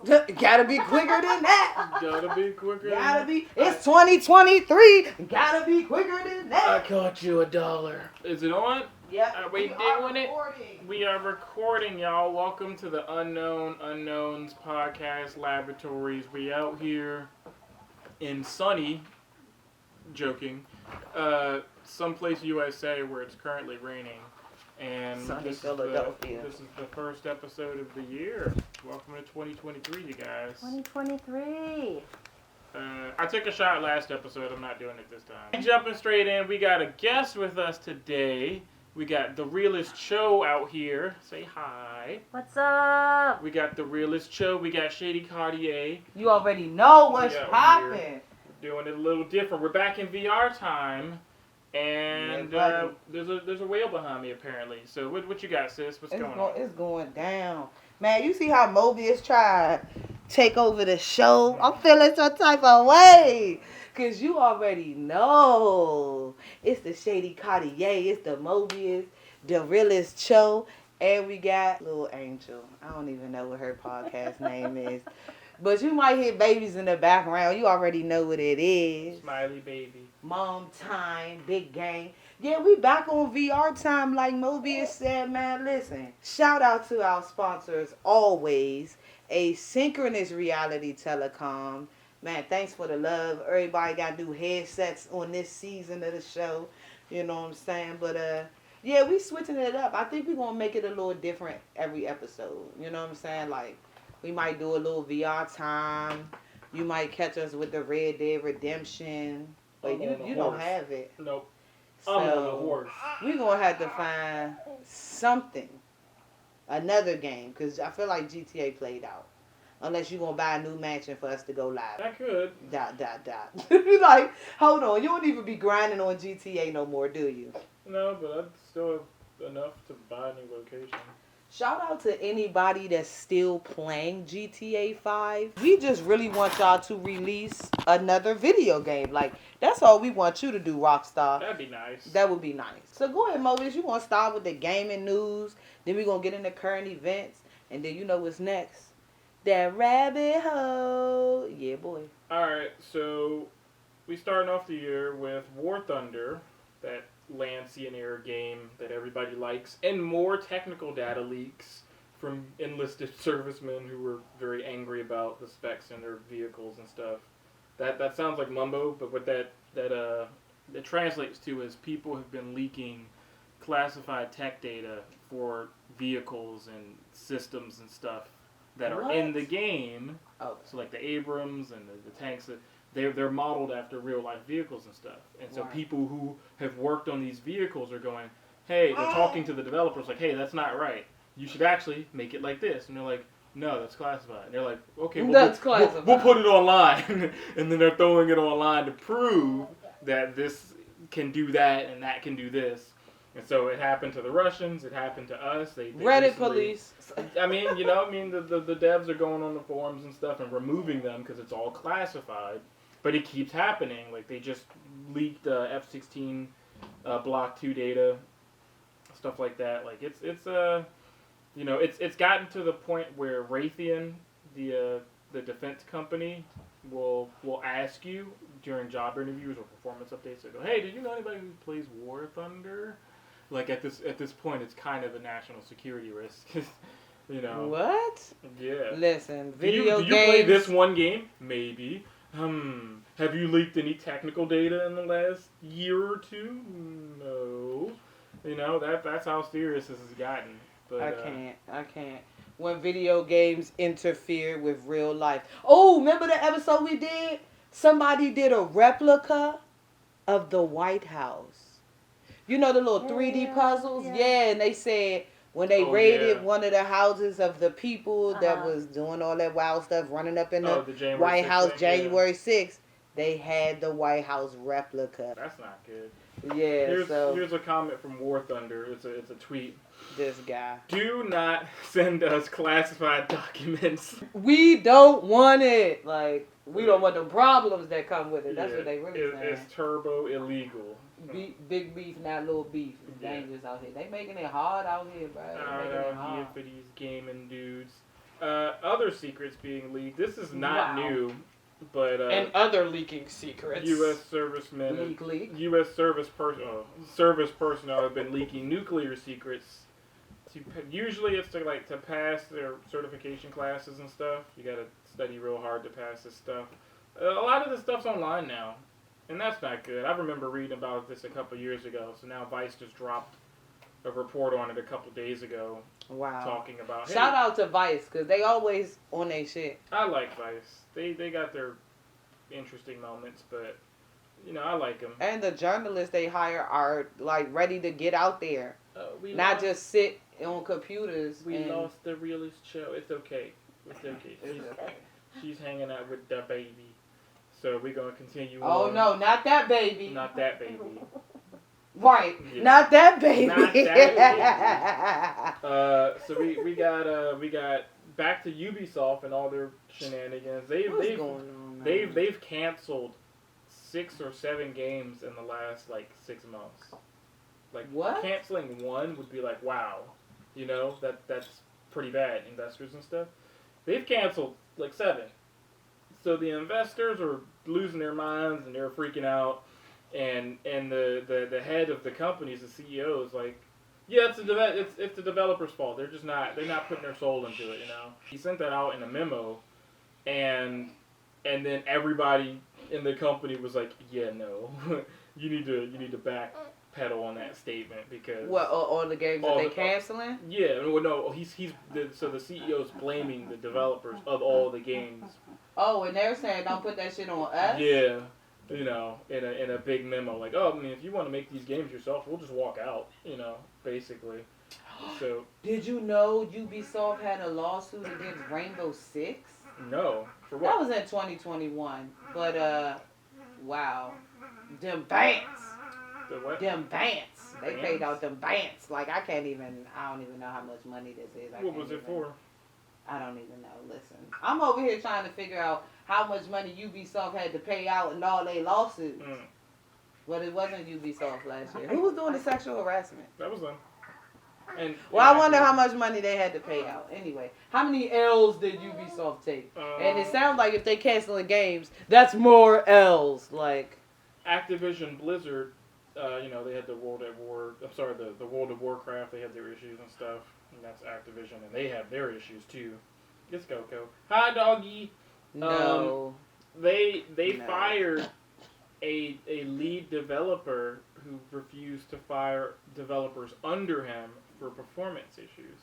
Gotta be quicker than that. Gotta be quicker. Gotta be. It's 2023. Gotta be quicker than that. I caught you $1. Is it on? Yep. Are we doing it? We are recording, y'all. Welcome to the Unknown Unknowns Podcast Laboratories. We out here in sunny, someplace USA where it's currently raining. And Sunny Philadelphia. This is the first episode of the year. Welcome to 2023, you guys. 2023. I took a shot last episode. I'm not doing it this time. Jumping straight in, we got a guest with us today. We got the Realist Cho out here. Say hi. What's up? We got the Realist Cho. We got Shady Cartier. You already know what's popping. Doing it a little different. We're back in VR time. And there's a whale behind me apparently. So what you got, sis? What's going on? It's going down. Man, you see how Mobius tried to take over the show? I'm feeling some type of way. Cause you already know. It's the Shady Cartier, it's the Mobius, the Realist Cho, and we got Little Angel. I don't even know what her podcast name is. But you might hear babies in the background. You already know what it is. Smiley baby. Mom time, big game. Yeah, we back on VR time like Mobius said, man. Listen, shout out to our sponsors always. Asynchronous Reality Telecom. Man, thanks for the love. Everybody got new headsets on this season of the show. You know what I'm saying? But, yeah, we switching it up. I think we're going to make it a little different every episode. You know what I'm saying? Like, we might do a little VR time. You might catch us with the Red Dead Redemption. But you don't have it. Nope. So I'm on the horse. We're going to have to find something. Another game. Because I feel like GTA played out. Unless you're going to buy a new mansion for us to go live. I could. Dot. Like, hold on. You don't even be grinding on GTA no more, do you? No, but I still have enough to buy a new location. Shout out to anybody that's still playing GTA 5. We just really want y'all to release another video game. Like, that's all we want you to do, Rockstar. That'd be nice. That would be nice. So go ahead, Mobius. You want to start with the gaming news. Then we're going to get into current events. And then you know what's next. That rabbit hole. Yeah, boy. Alright, so we starting off the year with War Thunder, that Lancian era game that everybody likes, and more technical data leaks from enlisted servicemen who were very angry about the specs in their vehicles and stuff. That sounds like mumbo, but what that translates to is people have been leaking classified tech data for vehicles and systems and stuff that are in the game. Oh. So like the Abrams and the tanks, they're modeled after real life vehicles and stuff. And so people who have worked on these vehicles are going, hey, they're talking to the developers like, hey, that's not right. You should actually make it like this. And they're like, no, that's classified. And they're like, okay, well, we'll put it online. And then they're throwing it online to prove that this can do that and that can do this. And so it happened to the Russians. It happened to us. They Reddit police. I mean, the devs are going on the forums and stuff and removing them because it's all classified. But it keeps happening. Like they just leaked F-16 Block 2 data, stuff like that. Like it's gotten to the point where Raytheon, the defense company, will ask you during job interviews or performance updates. They go, hey, did you know anybody who plays War Thunder? Like at this point, it's kind of a national security risk. What? Yeah. Listen, do you play this one game? Maybe. Have you leaked any technical data in the last year or two? No. That's how serious this has gotten. But, I can't. When video games interfere with real life. Oh, remember the episode we did? Somebody did a replica of the White House. You know the little 3D puzzles? Yeah, and they said when they raided one of the houses of the people that was doing all that wild stuff, running up in the White House January 6th, they had the White House replica. That's not good. Yeah, here's a comment from War Thunder. It's a tweet. This guy. Do not send us classified documents. We don't want it. Like, we don't want the problems that come with it. That's what they really saying. It's turbo illegal. Big beef, not little beef. It's dangerous out here. They making it hard out here, bro. Out here for these gaming dudes. Other secrets being leaked. This is not Wow. new, but And other leaking secrets. U.S. servicemen, Leak. U.S. service personnel have been leaking nuclear secrets. Usually, it's to pass their certification classes and stuff. You got to study real hard to pass this stuff. A lot of this stuff's online now, and that's not good. I remember reading about this a couple years ago. So now Vice just dropped a report on it a couple days ago, Wow. talking about. Hey, Shout out to Vice, because they always on their shit. I like Vice. They got their interesting moments, but I like them. And the journalists they hire are like ready to get out there, not just sit on computers. We and lost the realest show. It's okay. It's okay. She's hanging out with the baby. So we're gonna continue. Oh on. no, not that baby. Not that baby. Right, Yeah. not that baby. Not that So we got back to Ubisoft and all their shenanigans. What's going on, man? They've canceled 6 or 7 games in the last 6 months. What? Canceling one would be wow, that's pretty bad. Investors and stuff. They've canceled 7. So the investors are losing their minds and they're freaking out. And the head of the companies, the CEO, is like, yeah, it's the developer's fault. They're not putting their soul into it. He sent that out in a memo, and then everybody in the company was like, yeah, no, you need to backpedal on that statement because What, all the games that they canceling? Yeah, well, no, so the CEO's blaming the developers of all the games. Oh, and they're saying don't put that shit on us? Yeah. In a big memo, if you want to make these games yourself, we'll just walk out, basically. So. Did you know Ubisoft had a lawsuit against Rainbow Six? No. For That what? was in 2021. But, wow. Them bants. The what? Them bants. They Bants? paid out them bants. I don't even know how much money this is. What was it for? I don't even know. Listen. I'm over here trying to figure out how much money Ubisoft had to pay out in all their lawsuits. But it wasn't Ubisoft last year. Who was doing the sexual harassment? That was them. And Well, I wonder how much money they had to pay out. Anyway, how many L's did Ubisoft take? And it sounds like if they canceling games, that's more L's. Activision Blizzard, they had the World of Warcraft. They had their issues and stuff, and that's Activision, and they have their issues too. It's Coco. Hi, doggy. No. They No. fired a lead developer who refused to fire developers under him for performance issues.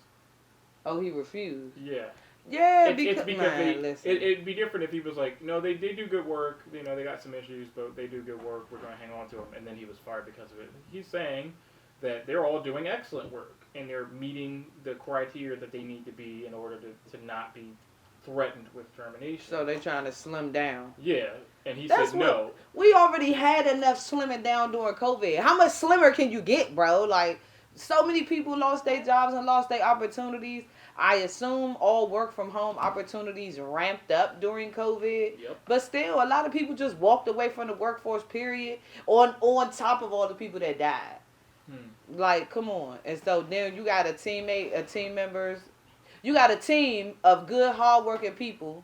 Oh, he refused. Yeah. Yeah, It's because because listen. it'd be different if he was like, no, they do good work. They got some issues, but they do good work. We're going to hang on to them. And then he was fired because of it. He's saying that they're all doing excellent work and they're meeting the criteria that they need to be in order to not be threatened with termination. So they trying to slim down. Yeah, and he That's said no. We already had enough slimming down during COVID. How much slimmer can you get, bro? So many people lost their jobs and lost their opportunities. I assume all work from home opportunities ramped up during COVID. Yep. But still, a lot of people just walked away from the workforce, period, on top of all the people that died. Come on. And so then you got a team members. You got a team of good, hardworking people,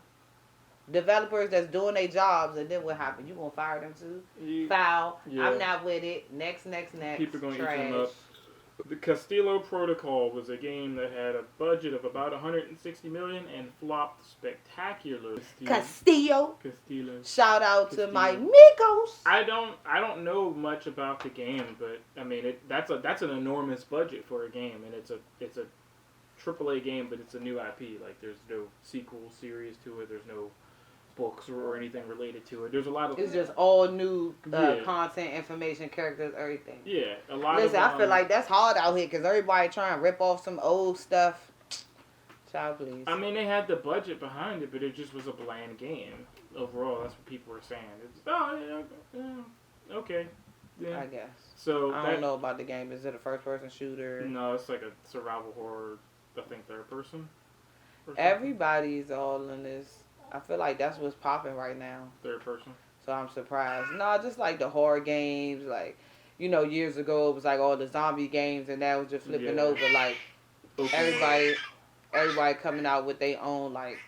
developers that's doing their jobs, and then what happened? You gonna fire them too? Foul. Yeah. I'm not with it. Next. People gonna eat Trash. them up. The Castillo Protocol was a game that had a budget of about 160 million and flopped spectacularly. Castillo. Shout out to Castillo. my Migos. I don't know much about the game, but I mean that's an enormous budget for a game, and it's a AAA game, but it's a new IP. There's no sequel series to it. There's no books or anything related to it. There's a lot of It's just all new Yeah. content, information, characters, everything. yeah, a lot Listen, of I feel like that's hard out here because everybody trying to rip off some old stuff. Child, please. I mean, they had the budget behind it, but it just was a bland game overall. That's what people were saying. Okay. Yeah. I guess. So I don't know about the game. Is it a first-person shooter? No, it's like a survival horror. I think third person. or something. Everybody's all in this. I feel like that's what's popping right now. Third person. So I'm surprised. No, just the horror games. Years ago it was all the zombie games, and that was just flipping Yeah. over. Open Everybody. everybody coming out with their own like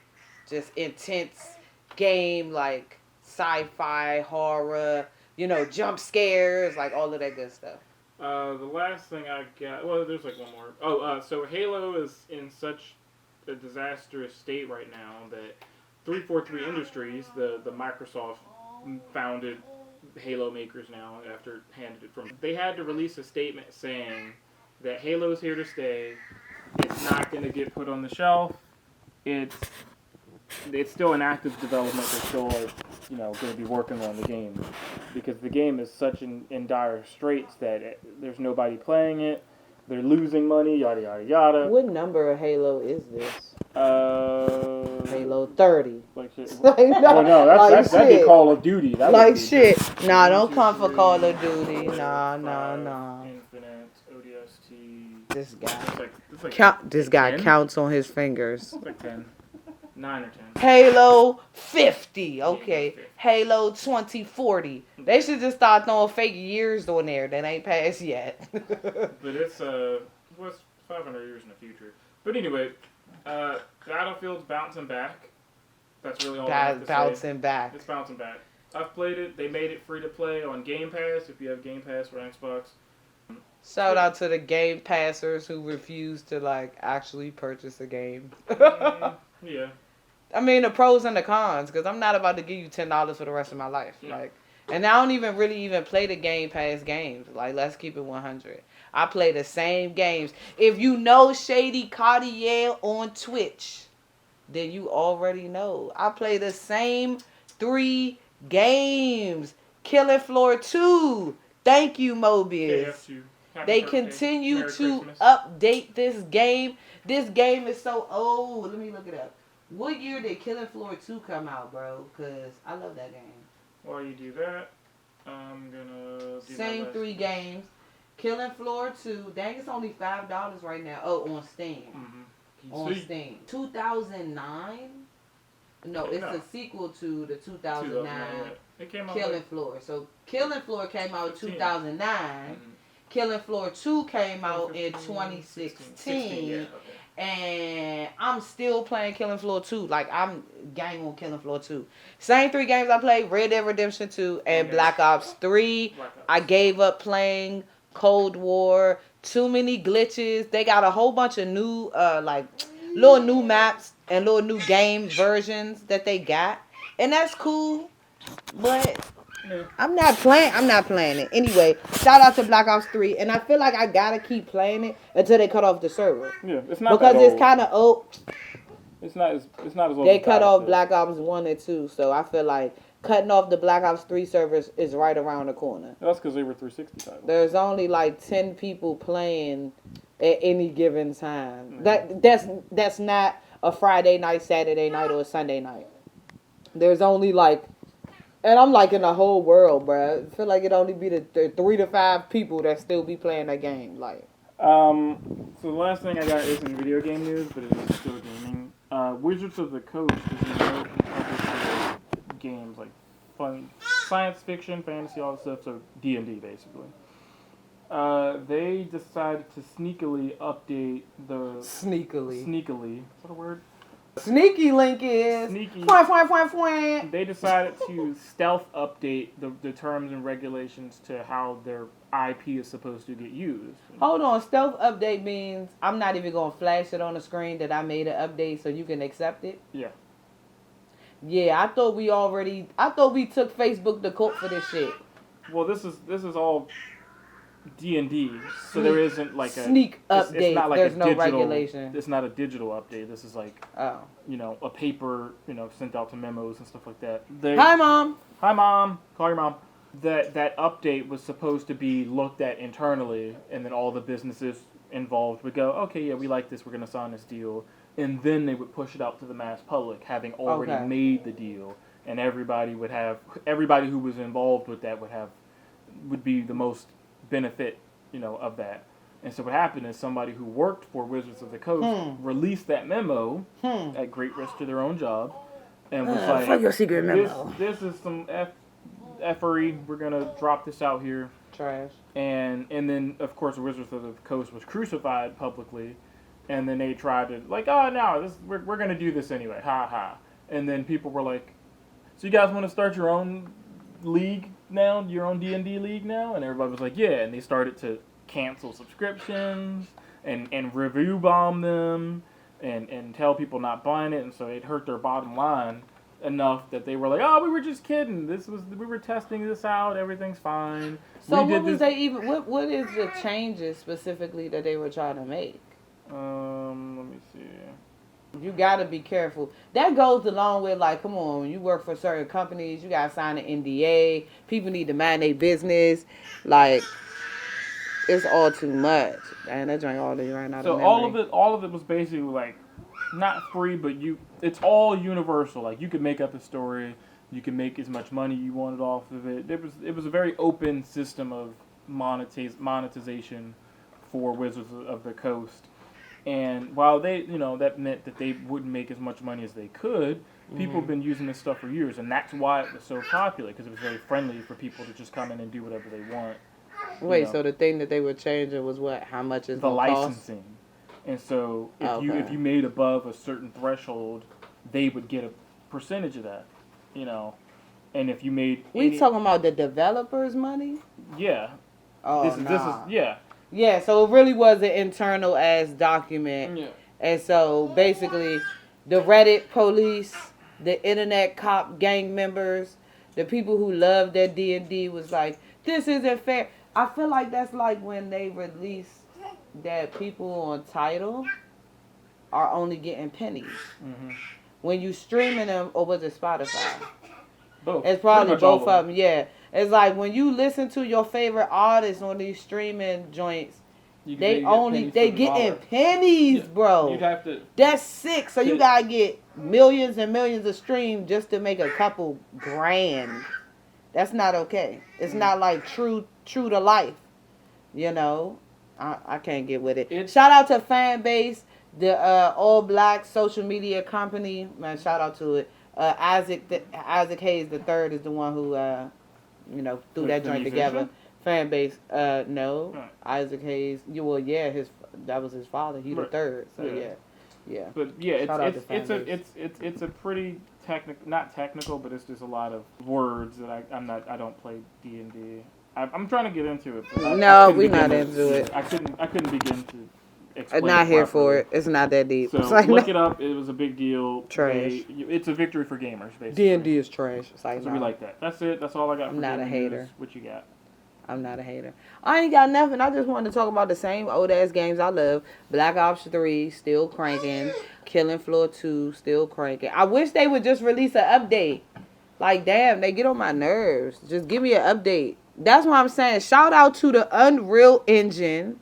just intense game, like sci-fi, horror, jump scares, like all of that good stuff. The last thing I got, well, there's like one more. Oh, so Halo is in such a disastrous state right now that 343 Industries, the Microsoft founded Halo makers now after handed it from, they had to release a statement saying that Halo's here to stay. It's not going to get put on the shelf. It's still in active development. They're still going to be working on the game because the game is such in dire straits that there's nobody playing it. They're losing money. Yada yada yada. What number of Halo is this? Halo 30. Like shit. Like, Well, no, that'd be Call of Duty. That like would be shit. Nah, don't 1, 2, come for 3, Call of Duty. 4, Nah, 5, Infinite, ODST. This guy. It's like Count. This guy 10? counts on his fingers. It's like 10. 9 or 10. Halo 50. Okay. Halo 2040. They should just start throwing fake years on there that ain't passed yet. But it's what's 500 years in the future. But anyway, Battlefield's bouncing back. That's really all I have to say. Bouncing back. It's bouncing back. I've played it. They made it free to play on Game Pass if you have Game Pass for Xbox. Shout out to the Game Passers who refuse to like actually purchase a game. Yeah. I mean the pros and the cons, because I'm not about to give you $10 for the rest of my life. Yeah. Like, and I don't even really play the Game Pass games. Like, let's keep it 100. I play the same games. If you know Shady Cartier on Twitch, then you already know. I play the same 3 games. Killing Floor 2. Thank you, Mobius. They continue to update this game. This game is so old. Let me look it up. What year did Killing Floor 2 come out, bro? Because I love that game. While you do that, I'm gonna do Same 3 games. Killing Floor 2. Dang, it's only $5 right now. Oh, on Steam. Mm-hmm. On Steam. 2009? No, it's a sequel to the 2009 It came out Killing Floor. So Killing Floor came out in 2009. Mm-hmm. Killing Floor 2 came out in 16, 2016. yeah, okay. And I'm still playing Killing Floor 2. Like, I'm gang on Killing Floor 2. Same 3 games I played. Red Dead Redemption 2 and Black Ops 3. I gave up playing Cold War. Too many glitches. They got a whole bunch of new, little new maps and little new game versions that they got. And that's cool. But I'm not playing it. Anyway, shout out to Black Ops 3. And I feel like I gotta keep playing it until they cut off the server. Yeah, it's not because that it's old. kind of old. It's not as old. They cut off Black Ops 1 and 2. So I feel like cutting off the Black Ops 3 servers is right around the corner. That's because they were 360 titles. There's only like 10 people playing at any given time. That's not a Friday night, Saturday night, or a Sunday night. There's only like, and I'm like in the whole world, bro. I feel like it only be the 3 to 5 people that still be playing that game. Like, so the last thing I got isn't video game news, but it is still gaming. Wizards of the Coast is an American publisher of games like fun, science fiction, fantasy, all that stuff. So D&D basically. They decided to sneakily update the sneakily. Is that a word? Sneaky Link is Sneaky. Fwah. They decided to stealth update the terms and regulations to how their IP is supposed to get used. Hold on, stealth update means I'm not even gonna flash it on the screen that I made an update so you can accept it. Yeah. Yeah, I thought we took Facebook to court for this shit. Well, this is all D&D, so there isn't like a sneak update. It's not like there's a no digital, regulation. It's not a digital update. This is like a paper, sent out to memos and stuff like that. Hi, Mom. Hi, Mom. Call your mom. That update was supposed to be looked at internally, and then all the businesses involved would go, okay, yeah, we like this. We're gonna sign this deal, and then they would push it out to the mass public, having already made the deal, and everybody who was involved with that would be the most benefit, of that. And so what happened is somebody who worked for Wizards of the Coast released that memo at great risk to their own job, and was like, fuck your secret memo. This is some effery. We're gonna drop this out here. Trash. And then of course Wizards of the Coast was crucified publicly, and then they tried to like, oh no, we're gonna do this anyway, ha ha. And then people were like, so you guys want to start your own league now, your own D&D league now? And everybody was like, yeah. And they started to cancel subscriptions and review bomb them and tell people not buying it, and so it hurt their bottom line enough that they were like, oh, we were just kidding. We were testing this out. Everything's fine. So what is the changes specifically that they were trying to make? Let me see. You gotta be careful. That goes along with like, come on, when you work for certain companies, you gotta sign an NDA. People need to mind their business. Like, it's all too much. And that joint all the right now. So all of it was basically like not free, but it's all universal. Like you could make up a story, you can make as much money you wanted off of it. It was a very open system of monetization for Wizards of the Coast. And while that meant that they wouldn't make as much money as they could, people have been using this stuff for years, and that's why it was so popular, because it was very friendly for people to just come in and do whatever they want. Wait, so the thing that they were changing was what? How much is the licensing? Cost? And so if you made above a certain threshold, they would get a percentage of that, And if you made talking about the developers' money? Yeah. Oh, this is yeah. Yeah, so it really was an internal ass document. Yeah. And so basically the Reddit police, the internet cop gang members, the people who loved their D&D was like, this isn't fair. I feel like that's like when they released that people on Tidal are only getting pennies. Mm-hmm. When you streaming them, or was it Spotify? Both. It's probably both of them, yeah. It's like when you listen to your favorite artists on these streaming joints, they getting pennies, bro. You'd have to. That's sick. So you gotta get millions and millions of streams just to make a couple grand. That's not okay. It's not like true to life. I can't get with it. Shout out to Fanbase, the all black social media company. Man, shout out to it. Isaac Hayes the third is the one who threw that joint together. Fanbase, no. Right. Isaac Hayes. That was his father. He the third. So yeah. But yeah, it's a pretty not technical, but it's just a lot of words that I don't play D&D. I'm trying to get into it. No, we're not into it. I couldn't begin to explain. I'm not here for it. It's not that deep. So look it up. It was a big deal. Trash. It's a victory for gamers, basically. D&D is trash. It's like, so we like that. That's it. That's all I got. I'm not a hater. News. What you got? I'm not a hater. I ain't got nothing. I just wanted to talk about the same old ass games I love. Black Ops 3 still cranking. Killing Floor 2 still cranking. I wish they would just release an update. Like, damn, they get on my nerves. Just give me an update. That's what I'm saying. Shout out to the Unreal Engine.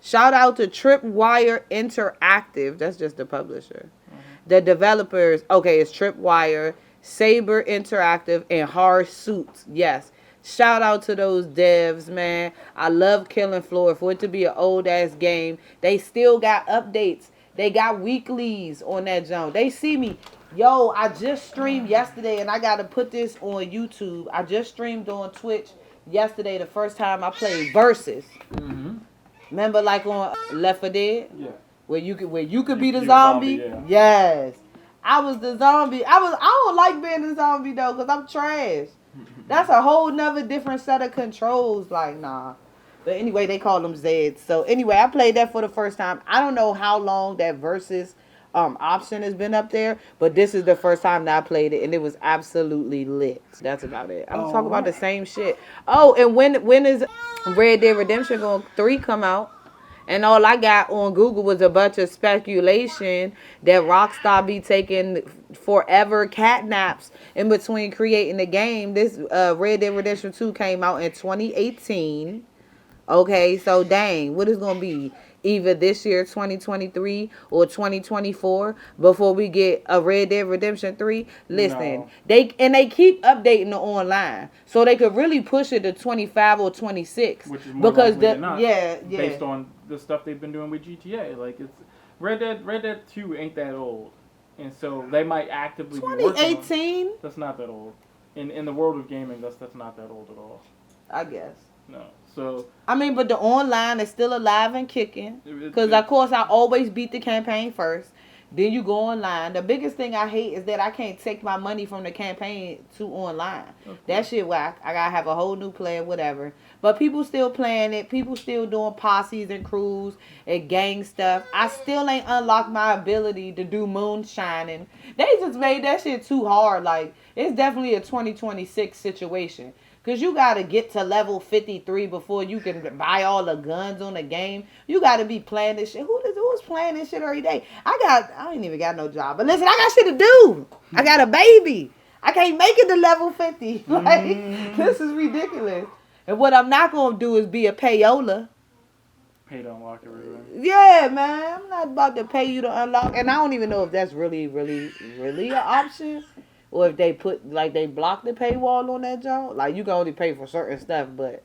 Shout out to Tripwire Interactive. That's just the publisher. Mm-hmm. The developers. Okay, it's Tripwire, Saber Interactive, and Hard Suits. Yes. Shout out to those devs, man. I love Killing Floor. For it to be an old-ass game, they still got updates. They got weeklies on that jump. They see me. Yo, I just streamed yesterday, and I got to put this on YouTube. I just streamed on Twitch yesterday, the first time I played Versus. Mm-hmm. Remember, like on Left 4 Dead? Yeah. Where you could be the zombie? Yeah. Yes. I was the zombie. I don't like being the zombie, though, because I'm trash. That's a whole nother different set of controls. Like, nah. But anyway, they call them Zeds. So anyway, I played that for the first time. I don't know how long that Versus option has been up there, but this is the first time that I played it, and it was absolutely lit. That's about it. I'm talking about the same shit. Oh, and when is Red Dead Redemption 3 come out? And all I got on Google was a bunch of speculation that Rockstar be taking forever cat naps in between creating the game. This Red Dead Redemption 2 came out in 2018. Okay, so dang, what is going to be? Either this year, 2023, or 2024, before we get a Red Dead Redemption 3. Listen, no. They keep updating the online, so they could really push it to 25 or 26. Which is more because based on the stuff they've been doing with GTA. Like, it's Red Dead 2 ain't that old, and so they might actively 2018. That's not that old. In the world of gaming, that's not that old at all. I guess. No. So I mean, but the online is still alive and kicking. Because, it's of course, I always beat the campaign first. Then you go online. The biggest thing I hate is that I can't take my money from the campaign to online. That shit whack. I gotta have a whole new player, whatever. But people still playing it. People still doing posses and crews and gang stuff. I still ain't unlocked my ability to do moonshining. They just made that shit too hard. Like, it's definitely a 2026 situation. Because you got to get to level 53 before you can buy all the guns on the game. You got to be playing this shit. Who's playing this shit every day? I ain't even got no job. But listen, I got shit to do. I got a baby. I can't make it to level 50. Like, this is ridiculous. And what I'm not going to do is be a payola. pay to unlock everything. Yeah, man. I'm not about to pay you to unlock. And I don't even know if that's really an option. Or if they they block the paywall on that job. Like, you can only pay for certain stuff, but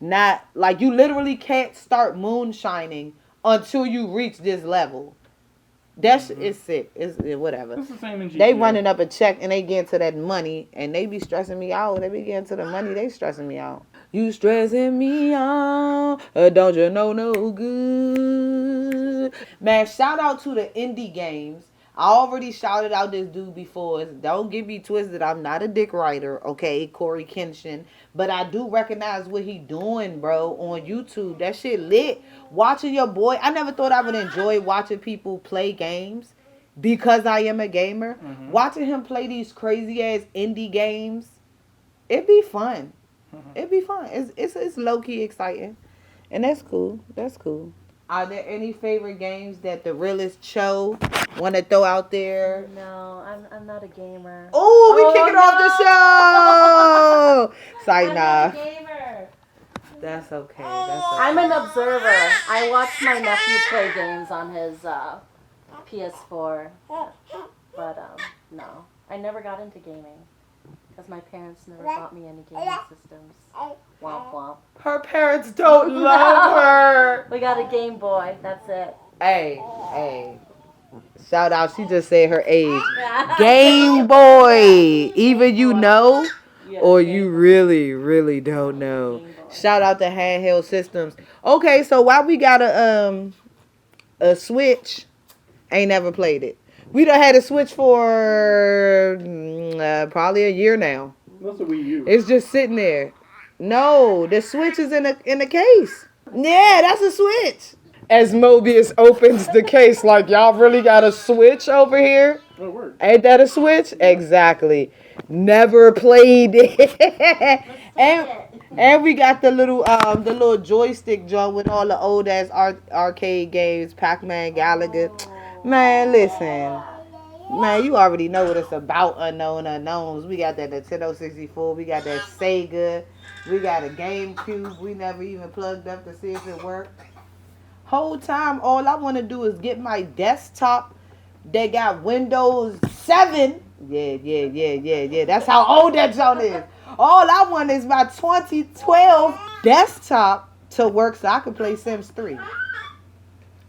not, like, you literally can't start moonshining until you reach this level. That's, it's sick. It's whatever. It's the same in GTA. They running up a check and they get to that money and they be stressing me out. They be getting to the money, they stressing me out. You stressing me out, don't you know no good. Man, shout out to the indie games. I already shouted out this dude before. Don't get me twisted. I'm not a dick writer, okay, Corey Kenshin. But I do recognize what he doing, bro, on YouTube. That shit lit. Watching your boy. I never thought I would enjoy watching people play games because I am a gamer. Mm-hmm. Watching him play these crazy ass indie games, it'd be fun. Mm-hmm. It'd be fun. It's low key exciting, and that's cool. That's cool. Are there any favorite games that the realest Cho want to throw out there? No, I'm not a gamer. Oh, we kicking off the show. Sorry, I'm nah. not a gamer. That's okay. That's okay. I'm an observer. I watch my nephew play games on his PS4, but no, I never got into gaming because my parents never bought me any gaming systems. Womp womp. Her parents don't love her. We got a Game Boy. That's it. Hey. Shout out. She just said her age. Game Boy. Even you know, or you really, really don't know. Shout out to Handheld Systems. Okay, so while we got a Switch, ain't never played it. We done had a Switch for probably a year now. That's a Wii U. It's just sitting there. No, the Switch is in the case. Yeah, that's a Switch. As Mobius opens the case, like, y'all really got a Switch over here? Oh, word. Ain't that a Switch? Exactly. Never played it. and we got the little joystick joint with all the old ass arcade games, Pac-Man, Galaga. Man, listen. Man, you already know what it's about, Unknown Unknowns. We got that Nintendo 64. We got that Sega. We got a GameCube. We never even plugged up to see if it worked. Whole time, all I want to do is get my desktop that got Windows 7. Yeah. That's how old that joint is. All I want is my 2012 desktop to work so I can play Sims 3.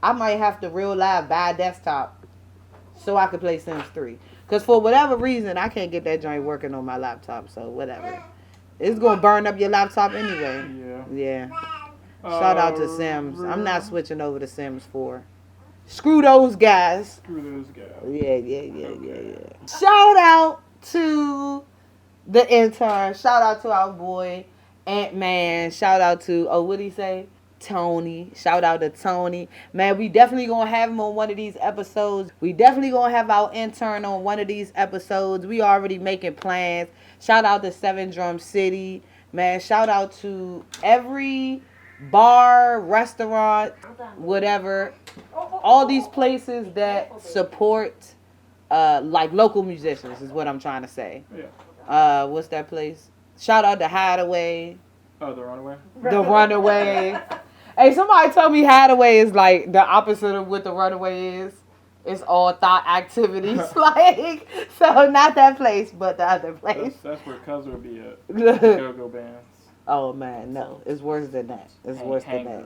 I might have to real live buy a desktop so I can play Sims 3. Because for whatever reason, I can't get that joint working on my laptop. So whatever. It's going to burn up your laptop anyway. Yeah. Shout out to Sims. I'm not switching over to Sims 4. Screw those guys. Yeah. Shout out to the intern. Shout out to our boy Ant-Man. Shout out to, what did he say? Tony. Shout out to Tony. Man, we definitely gonna have him on one of these episodes. We definitely gonna have our intern on one of these episodes. We already making plans. Shout out to Seven Drum City. Man, shout out to every bar, restaurant, whatever. All these places that support like local musicians is what I'm trying to say. Yeah. What's that place? Shout out to Hideaway. Oh, the Runaway? The Runaway. Hey, somebody told me Hideaway is like the opposite of what the Runaway is. It's all thought activities. Like, so not that place, but the other place. That's where Cuz would be at. Go-go bands. Oh, man, no. It's worse than that. It's worse than that.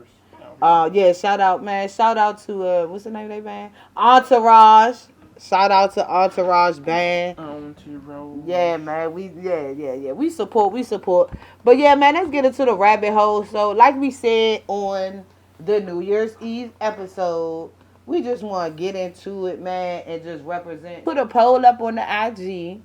No. Yeah, shout out, man. Shout out to, what's the name of their band? Entourage. Shout out to Entourage Band. Entourage. Yeah, man. We support. But yeah, man, let's get into the rabbit hole. So, like we said on the New Year's Eve episode, we just want to get into it, man, and just represent. Put a poll up on the IG,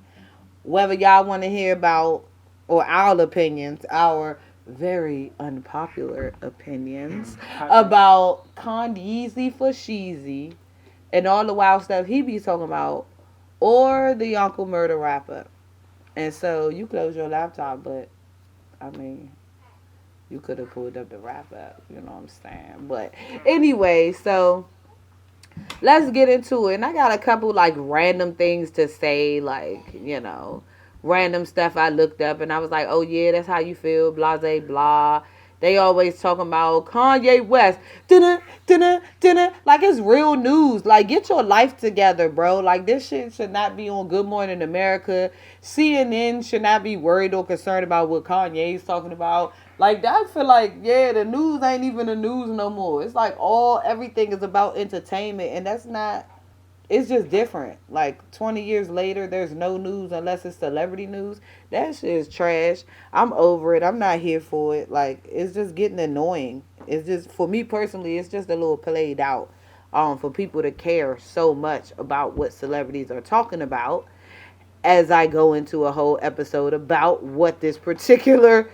whether y'all want to hear about or our opinions, our very unpopular opinions about Kanye for Sheezy and all the wild stuff he be talking about, or the Uncle Murder rapper. And so you close your laptop, but I mean, you could have pulled up the wrap up, you know what I'm saying? But anyway, so let's get into it. And I got a couple like random things to say, like, random stuff I looked up and I was like, oh yeah, that's how you feel, blase blah. They always talking about Kanye West. Dinner, dinner, dinner. Like, it's real news. Like, get your life together, bro. Like, this shit should not be on Good Morning America. CNN should not be worried or concerned about what Kanye's talking about. Like, I feel like, yeah, the news ain't even the news no more. It's like everything is about entertainment, and that's not, it's just different. Like, 20 years later, there's no news unless it's celebrity news. That shit is trash. I'm over it. I'm not here for it. Like, it's just getting annoying. It's just, for me personally, it's just a little played out for people to care so much about what celebrities are talking about, as I go into a whole episode about what this particular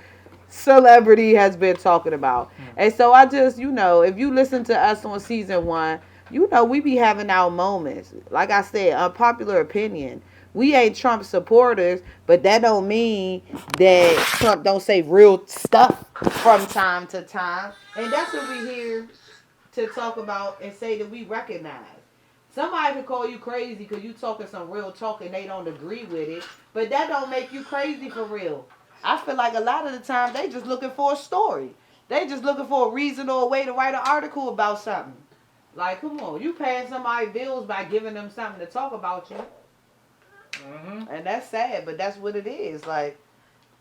celebrity has been talking about. And so I just, if you listen to us on season 1, we be having our moments. Like I said, unpopular opinion. We ain't Trump supporters, but that don't mean that Trump don't say real stuff from time to time. And that's what we here to talk about and say that we recognize. Somebody could call you crazy because you talking some real talk and they don't agree with it, but that don't make you crazy for real. I feel like a lot of the time they just looking for a story. They just looking for a reason or a way to write an article about something. Like, come on, you paying somebody bills by giving them something to talk about you. Mm-hmm. And that's sad, but that's what it is. Like,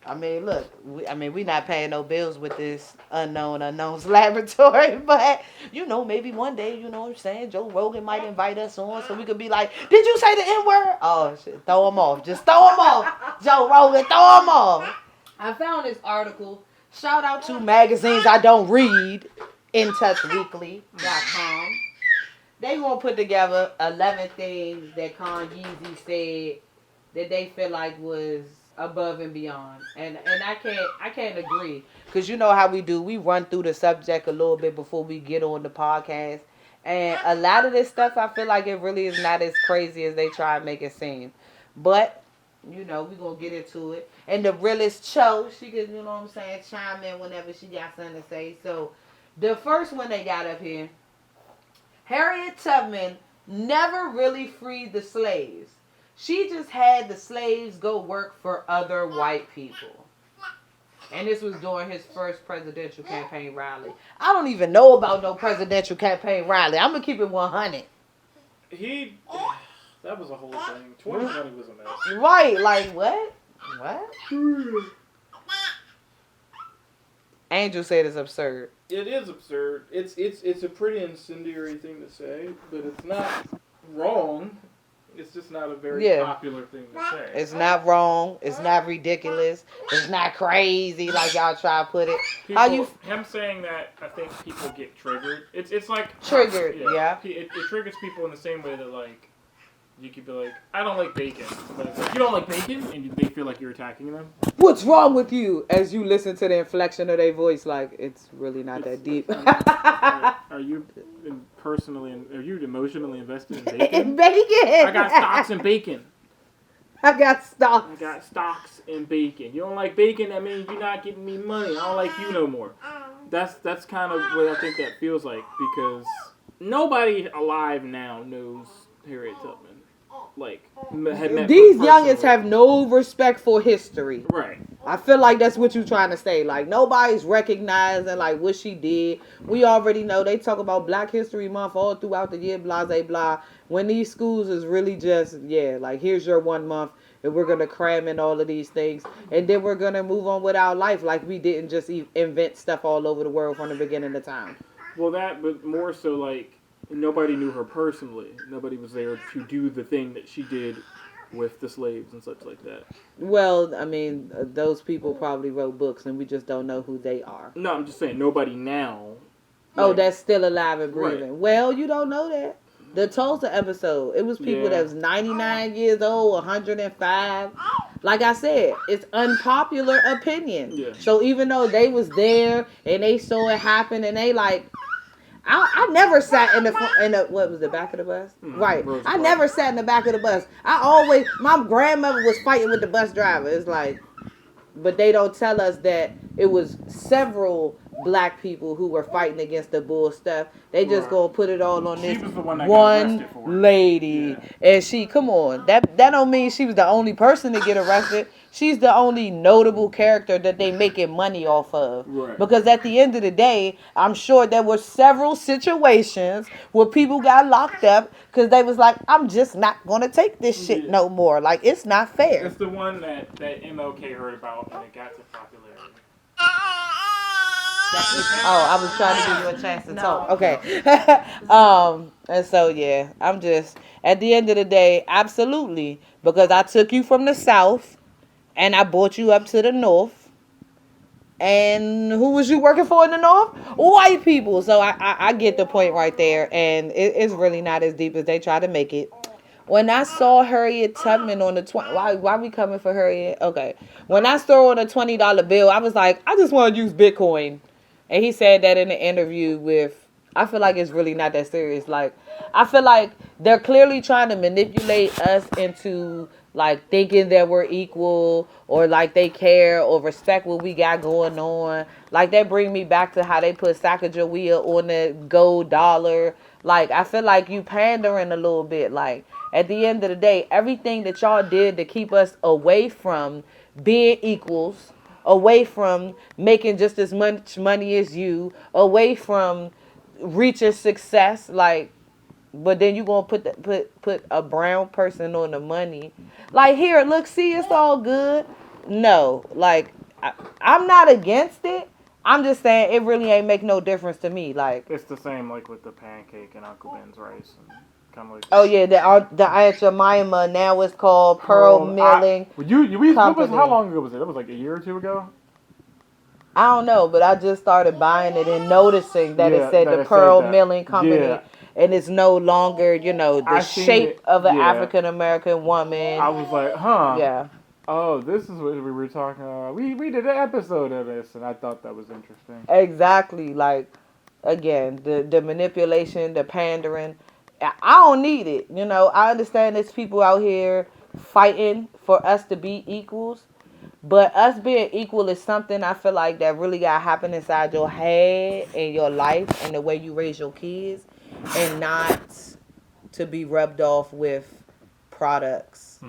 I mean, look, we not paying no bills with this unknown's laboratory, but, maybe one day, you know what I'm saying, Joe Rogan might invite us on so we could be like, did you say the N-word? Oh, shit, throw him off. Just throw him off. Joe Rogan, throw him off. I found this article. Shout out to magazines I don't read, InTouchWeekly.com. They gonna put together 11 things that Kanye said that they feel like was above and beyond, and I can't agree, because you know how we do. We run through the subject a little bit before we get on the podcast, and a lot of this stuff I feel like it really is not as crazy as they try and make it seem. But we gonna get into it, and the realest Cho, she could, you know what I'm saying, chime in whenever she got something to say. So the first one they got up here: Harriet Tubman never really freed the slaves. She just had the slaves go work for other white people. And this was during his first presidential campaign rally. I don't even know about no presidential campaign rally. I'm going to keep it 100. That was a whole thing. 2020 was a mess. Right, like what? What? Angel said it's absurd. It is absurd. It's a pretty incendiary thing to say, but it's not wrong. It's just not a very popular thing to say. It's not wrong. It's not ridiculous. It's not crazy like y'all try to put it. Him saying that, I think people get triggered. It's like triggered. Yeah. It triggers people in the same way that, like, you could be like, I don't like bacon, but it's like, you don't like bacon, and they feel like you're attacking them. What's wrong with you? As you listen to the inflection of their voice, like, it's really not that deep. Are you emotionally invested in bacon? In bacon. I got stocks in bacon. I got stocks in bacon. You don't like bacon? That means you're not giving me money. I don't like you no more. That's kind of what I think that feels like, because nobody alive now knows Harriet Tubman. Like, these youngins have no respect for history. Right. I feel like that's what you're trying to say. Like, nobody's recognizing, like, what she did. We already know they talk about Black History Month all throughout the year, blah, blah, blah. When these schools is really just, like, here's your 1 month, and we're going to cram in all of these things. And then we're going to move on with our life like we didn't just invent stuff all over the world from the beginning of time. Well, that, but more so, like, nobody knew her personally. Nobody was there to do the thing that she did with the slaves and such like that. Well, I mean, those people probably wrote books, and we just don't know who they are. No, I'm just saying nobody now. Oh, like, that's still alive and breathing. Right. Well, you don't know that. The Tulsa episode, it was people that was 99 years old, 105. Like I said, it's unpopular opinion. Yeah. So even though they was there and they saw it happen and they like, I never sat in the what was the back of the bus? Right. I never sat in the back of the bus. My grandmother was fighting with the bus driver. It's like, but they don't tell us that it was several black people who were fighting against the bull stuff. They just gonna put it all on this was the one that got one arrested for it. lady, and she come on. That don't mean she was the only person to get arrested. She's the only notable character that they making money off of. Right. Because at the end of the day, I'm sure there were several situations where people got locked up because they was like, I'm just not gonna take this shit no more. Like, it's not fair. It's the one that MLK heard about and it got to popularity. Oh, I was trying to give you a chance to talk. Okay. And so yeah, I'm just at the end of the day, absolutely, because I took you from the south and I brought you up to the north. And who was you working for in the north? White people. So I get the point right there, and it's really not as deep as they try to make it. When I saw Harriet Tubman on the why we coming for Harriet? Okay. When I saw her on a $20 bill, I was like, I just want to use Bitcoin. And he said that in an interview with, I feel like it's really not that serious. Like, I feel like they're clearly trying to manipulate us into like thinking that we're equal or like they care or respect what we got going on. Like, they bring me back to how they put Sacagawea on the gold dollar. Like, I feel like you pandering a little bit. Like, at the end of the day, everything that y'all did to keep us away from being equals, away from making just as much money as you, away from reaching success, like, but then you gonna put a brown person on the money. Like, here, look, see, it's all good. No, like, I'm not against it. I'm just saying it really ain't make no difference to me. Like, It's the same like with the pancake and Uncle Ben's rice and kind of like. oh yeah, the Aunt Jemima, now it's called Pearl Milling. What was, how long ago was it? That was like a year or two ago. I don't know, but I just started buying it and noticing that it said the Pearl Milling Company. Yeah. And it's no longer, the shape of an African American woman. I was like, huh. Yeah. Oh, this is what we were talking about. We did an episode of this, and I thought that was interesting. Exactly. Like, again, the manipulation, the pandering. I don't need it. I understand there's people out here fighting for us to be equals. But us being equal is something I feel like that really got to happen inside your head and your life and the way you raise your kids, and not to be rubbed off with products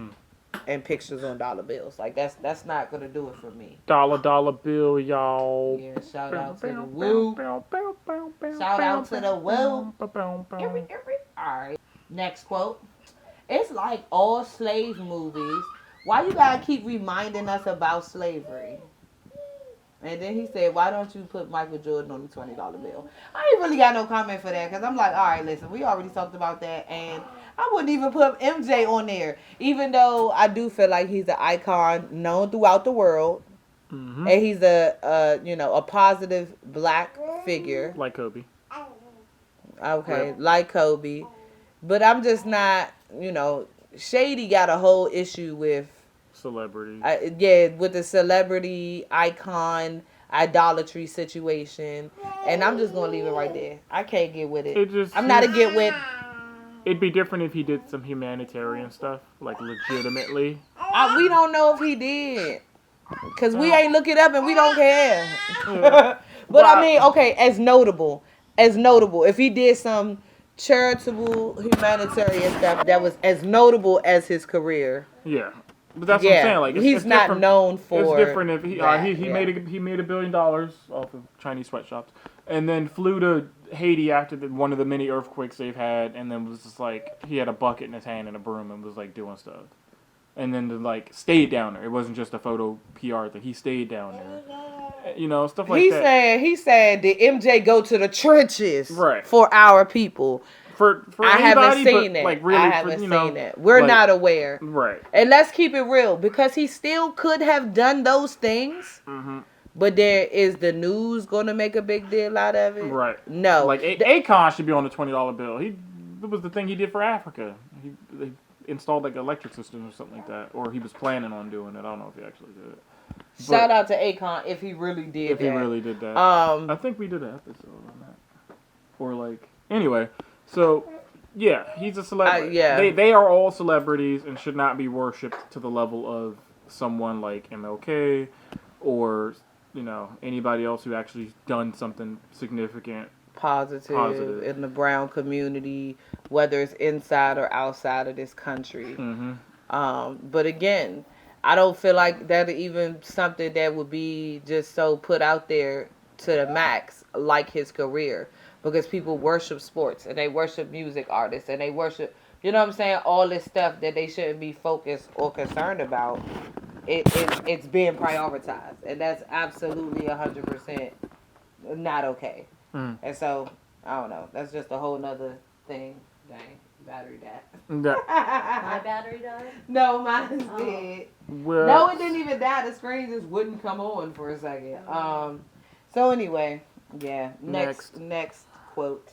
and pictures on dollar bills. Like, that's not going to do it for me. Dollar bill, y'all. Yeah, shout out to the woo. Shout out to the woo. Alright, next quote. It's like all slave movies. Why you gotta keep reminding us about slavery? And then he said, why don't you put Michael Jordan on the $20 bill? I ain't really got no comment for that, because I'm like, all right, listen, we already talked about that, and I wouldn't even put MJ on there, even though I do feel like he's an icon known throughout the world, and he's a positive black figure. Like Kobe. Okay, like Kobe. But I'm just not, Shady got a whole issue with celebrity. With the celebrity icon idolatry situation, and I'm just gonna leave it right there. I can't get with it. I'm not a get with. It'd be different if he did some humanitarian stuff, like legitimately. We don't know if he did, cause we ain't look it up and we don't care. But I mean, okay, as notable, if he did some charitable humanitarian stuff that was as notable as his career. Yeah. But that's what I'm saying. Like, he's not known for. It's different if he made $1 billion off of Chinese sweatshops, and then flew to Haiti after one of the many earthquakes they've had, and then was just like he had a bucket in his hand and a broom and was like doing stuff, and then like stayed down there. It wasn't just a photo PR thing. He stayed down there. Stuff like that. He said, did MJ go to the trenches right. for our people? for I anybody, haven't seen but it. like really I for, haven't you know, seen it. We're like, not aware. right. And let's keep it real, because he still could have done those things. Mm-hmm. But is the news going to make a big deal out of it? Right. No. Like Akon should be on the $20 bill. It was the thing he did for Africa. They installed like an electric system or something like that, or he was planning on doing it. I don't know if he actually did it. Shout out to Akon if he really did if that. he really did that. I think we did an episode on that. Or like, anyway, so yeah, he's a celebrity. Yeah. They are all celebrities and should not be worshipped to the level of someone like MLK or, you know, anybody else who actually done something significant. Positive in the brown community, whether it's inside or outside of this country. Mm-hmm. But again, I don't feel like that even something that would be just so put out there to the max, like his career, because people worship sports and they worship music artists and they worship, you know what I'm saying, all this stuff that they shouldn't be focused or concerned about. It's being prioritized, and that's absolutely 100% not okay. Mm. And so I don't know. That's just a whole nother thing. Dang, battery died. My battery died? No, mine's dead. Well, No, it didn't even die. The screen just wouldn't come on for a second. So anyway, yeah. Next quote.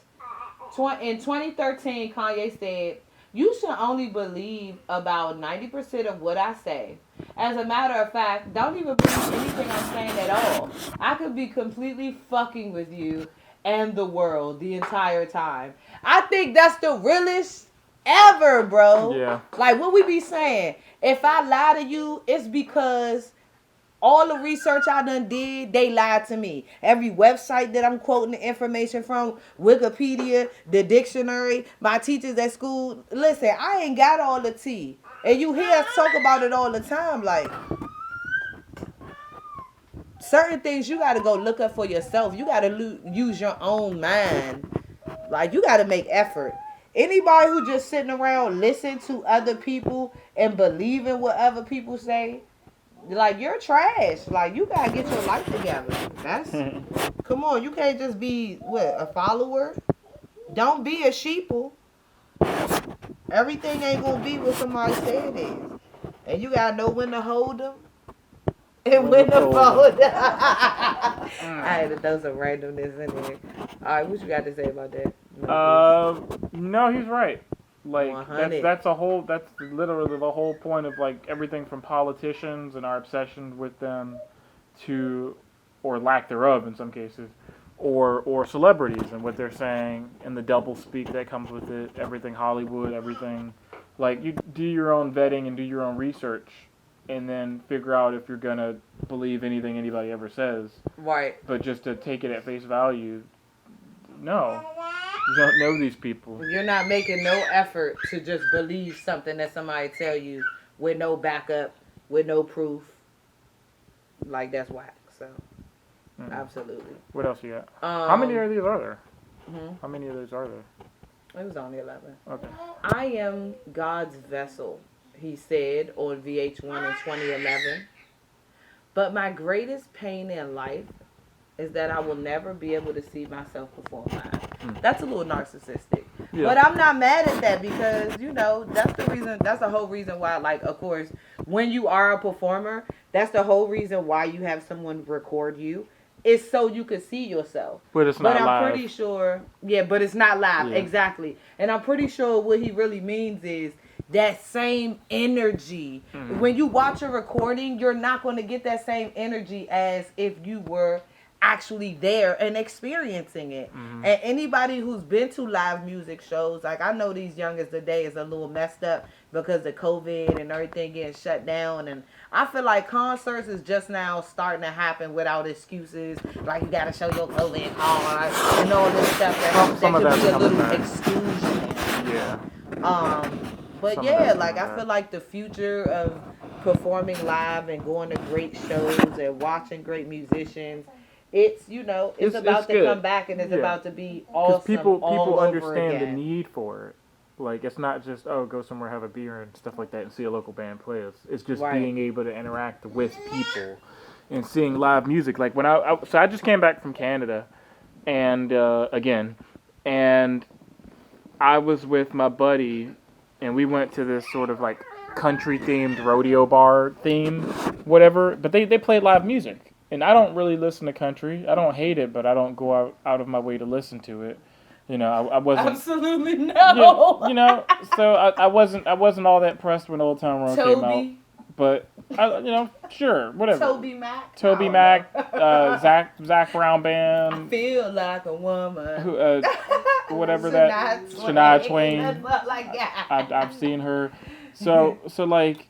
In 2013, Kanye said, "You should only believe about 90% of what I say. As a matter of fact, don't even believe anything I'm saying at all. I could be completely fucking with you and the world the entire time." I think that's the realest ever, bro. Yeah. Like, what we be saying, if I lie to you, it's because all the research I done did, they lied to me. Every website that I'm quoting the information from, Wikipedia, the dictionary, my teachers at school. Listen, I ain't got all the tea. And you hear us talk about it all the time. Like, certain things you got to go look up for yourself. You got to use your own mind. Like, you got to make effort. Anybody who just sitting around listen to other people and believe in what other people say, like, you're trash. Like, you gotta get your life together. Come on, you can't just be a follower. Don't be a sheeple. Everything ain't gonna be what somebody said it is, and you gotta know when to hold them and when to fold them. I had to throw some randomness in there. All right, what you got to say about that? No, he's right. Like, 100. that's literally the whole point of, like, everything from politicians and our obsession with them to, or lack thereof in some cases, or celebrities and what they're saying and the double speak that comes with it, everything Hollywood, everything. Like, you do your own vetting and do your own research and then figure out if you're going to believe anything anybody ever says. Right. But just to take it at face value, no. You don't know these people. You're not making no effort to just believe something that somebody tell you with no backup, with no proof. Like, that's whack. So, absolutely. What else you got? How many of these are there? How many of those are there? It was only 11. Okay. I am God's vessel, he said on VH1 in 2011. But my greatest pain in life is that I will never be able to see myself perform live. That's a little narcissistic. Yeah. But I'm not mad at that because, you know, that's the whole reason why, like, of course, when you are a performer, that's the whole reason why you have someone record you. It's so you can see yourself. But it's not live. But I'm pretty sure, but it's not live, exactly. And I'm pretty sure what he really means is that same energy. When you watch a recording, you're not going to get that same energy as if you were actually there and experiencing it. And anybody who's been to live music shows, like, I know these youngest today is a little messed up because of COVID and everything getting shut down, and I feel like concerts is just now starting to happen without excuses, like you gotta show your COVID card and all this stuff that could be a little exclusion. But like, I feel like the future of performing live and going to great shows and watching great musicians, it's, you know, it's about to come back, and it's about to be awesome. Because people understand the need for it. Like, it's not just, go somewhere, have a beer and stuff like that and see a local band play. It's just being able to interact with people and seeing live music. Like, when I just came back from Canada and again, and I was with my buddy, and we went to this sort of like country themed rodeo bar theme, whatever. But they played live music, and I don't really listen to country. I don't hate it, but I don't go out of my way to listen to it. You know, I wasn't. Absolutely no. Yeah, you know, so I wasn't all that pressed when Old Town Road came out. But sure, whatever. Toby Mac. Toby Mac, Zach Brown Band. I feel like a woman. Who, whatever that. Shania Twain. Like that. I've seen her. So like,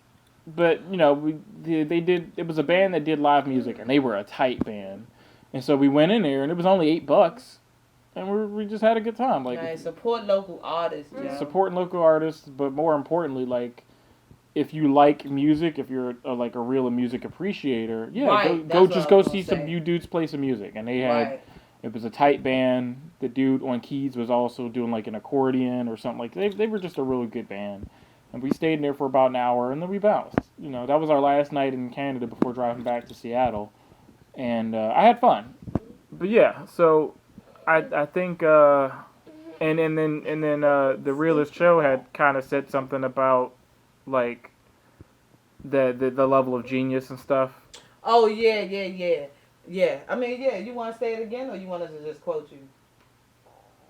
but they did. It was a band that did live music, and they were a tight band. And so we went in there, and it was only $8. And we just had a good time. Like, nice. Support local artists, Joe. Supporting local artists, but more importantly, like, if you like music, if you're a real music appreciator, go see some you dudes play some music. And they had, it was a tight band. The dude on keys was also doing like an accordion or something like that. They were just a really good band. And we stayed in there for about an hour, and then we bounced. That was our last night in Canada before driving back to Seattle. And I had fun. But yeah, so I think, and then the Realist Show had kind of said something about like the level of genius and stuff. Oh yeah. I mean, yeah. You want to say it again, or you want us to just quote you?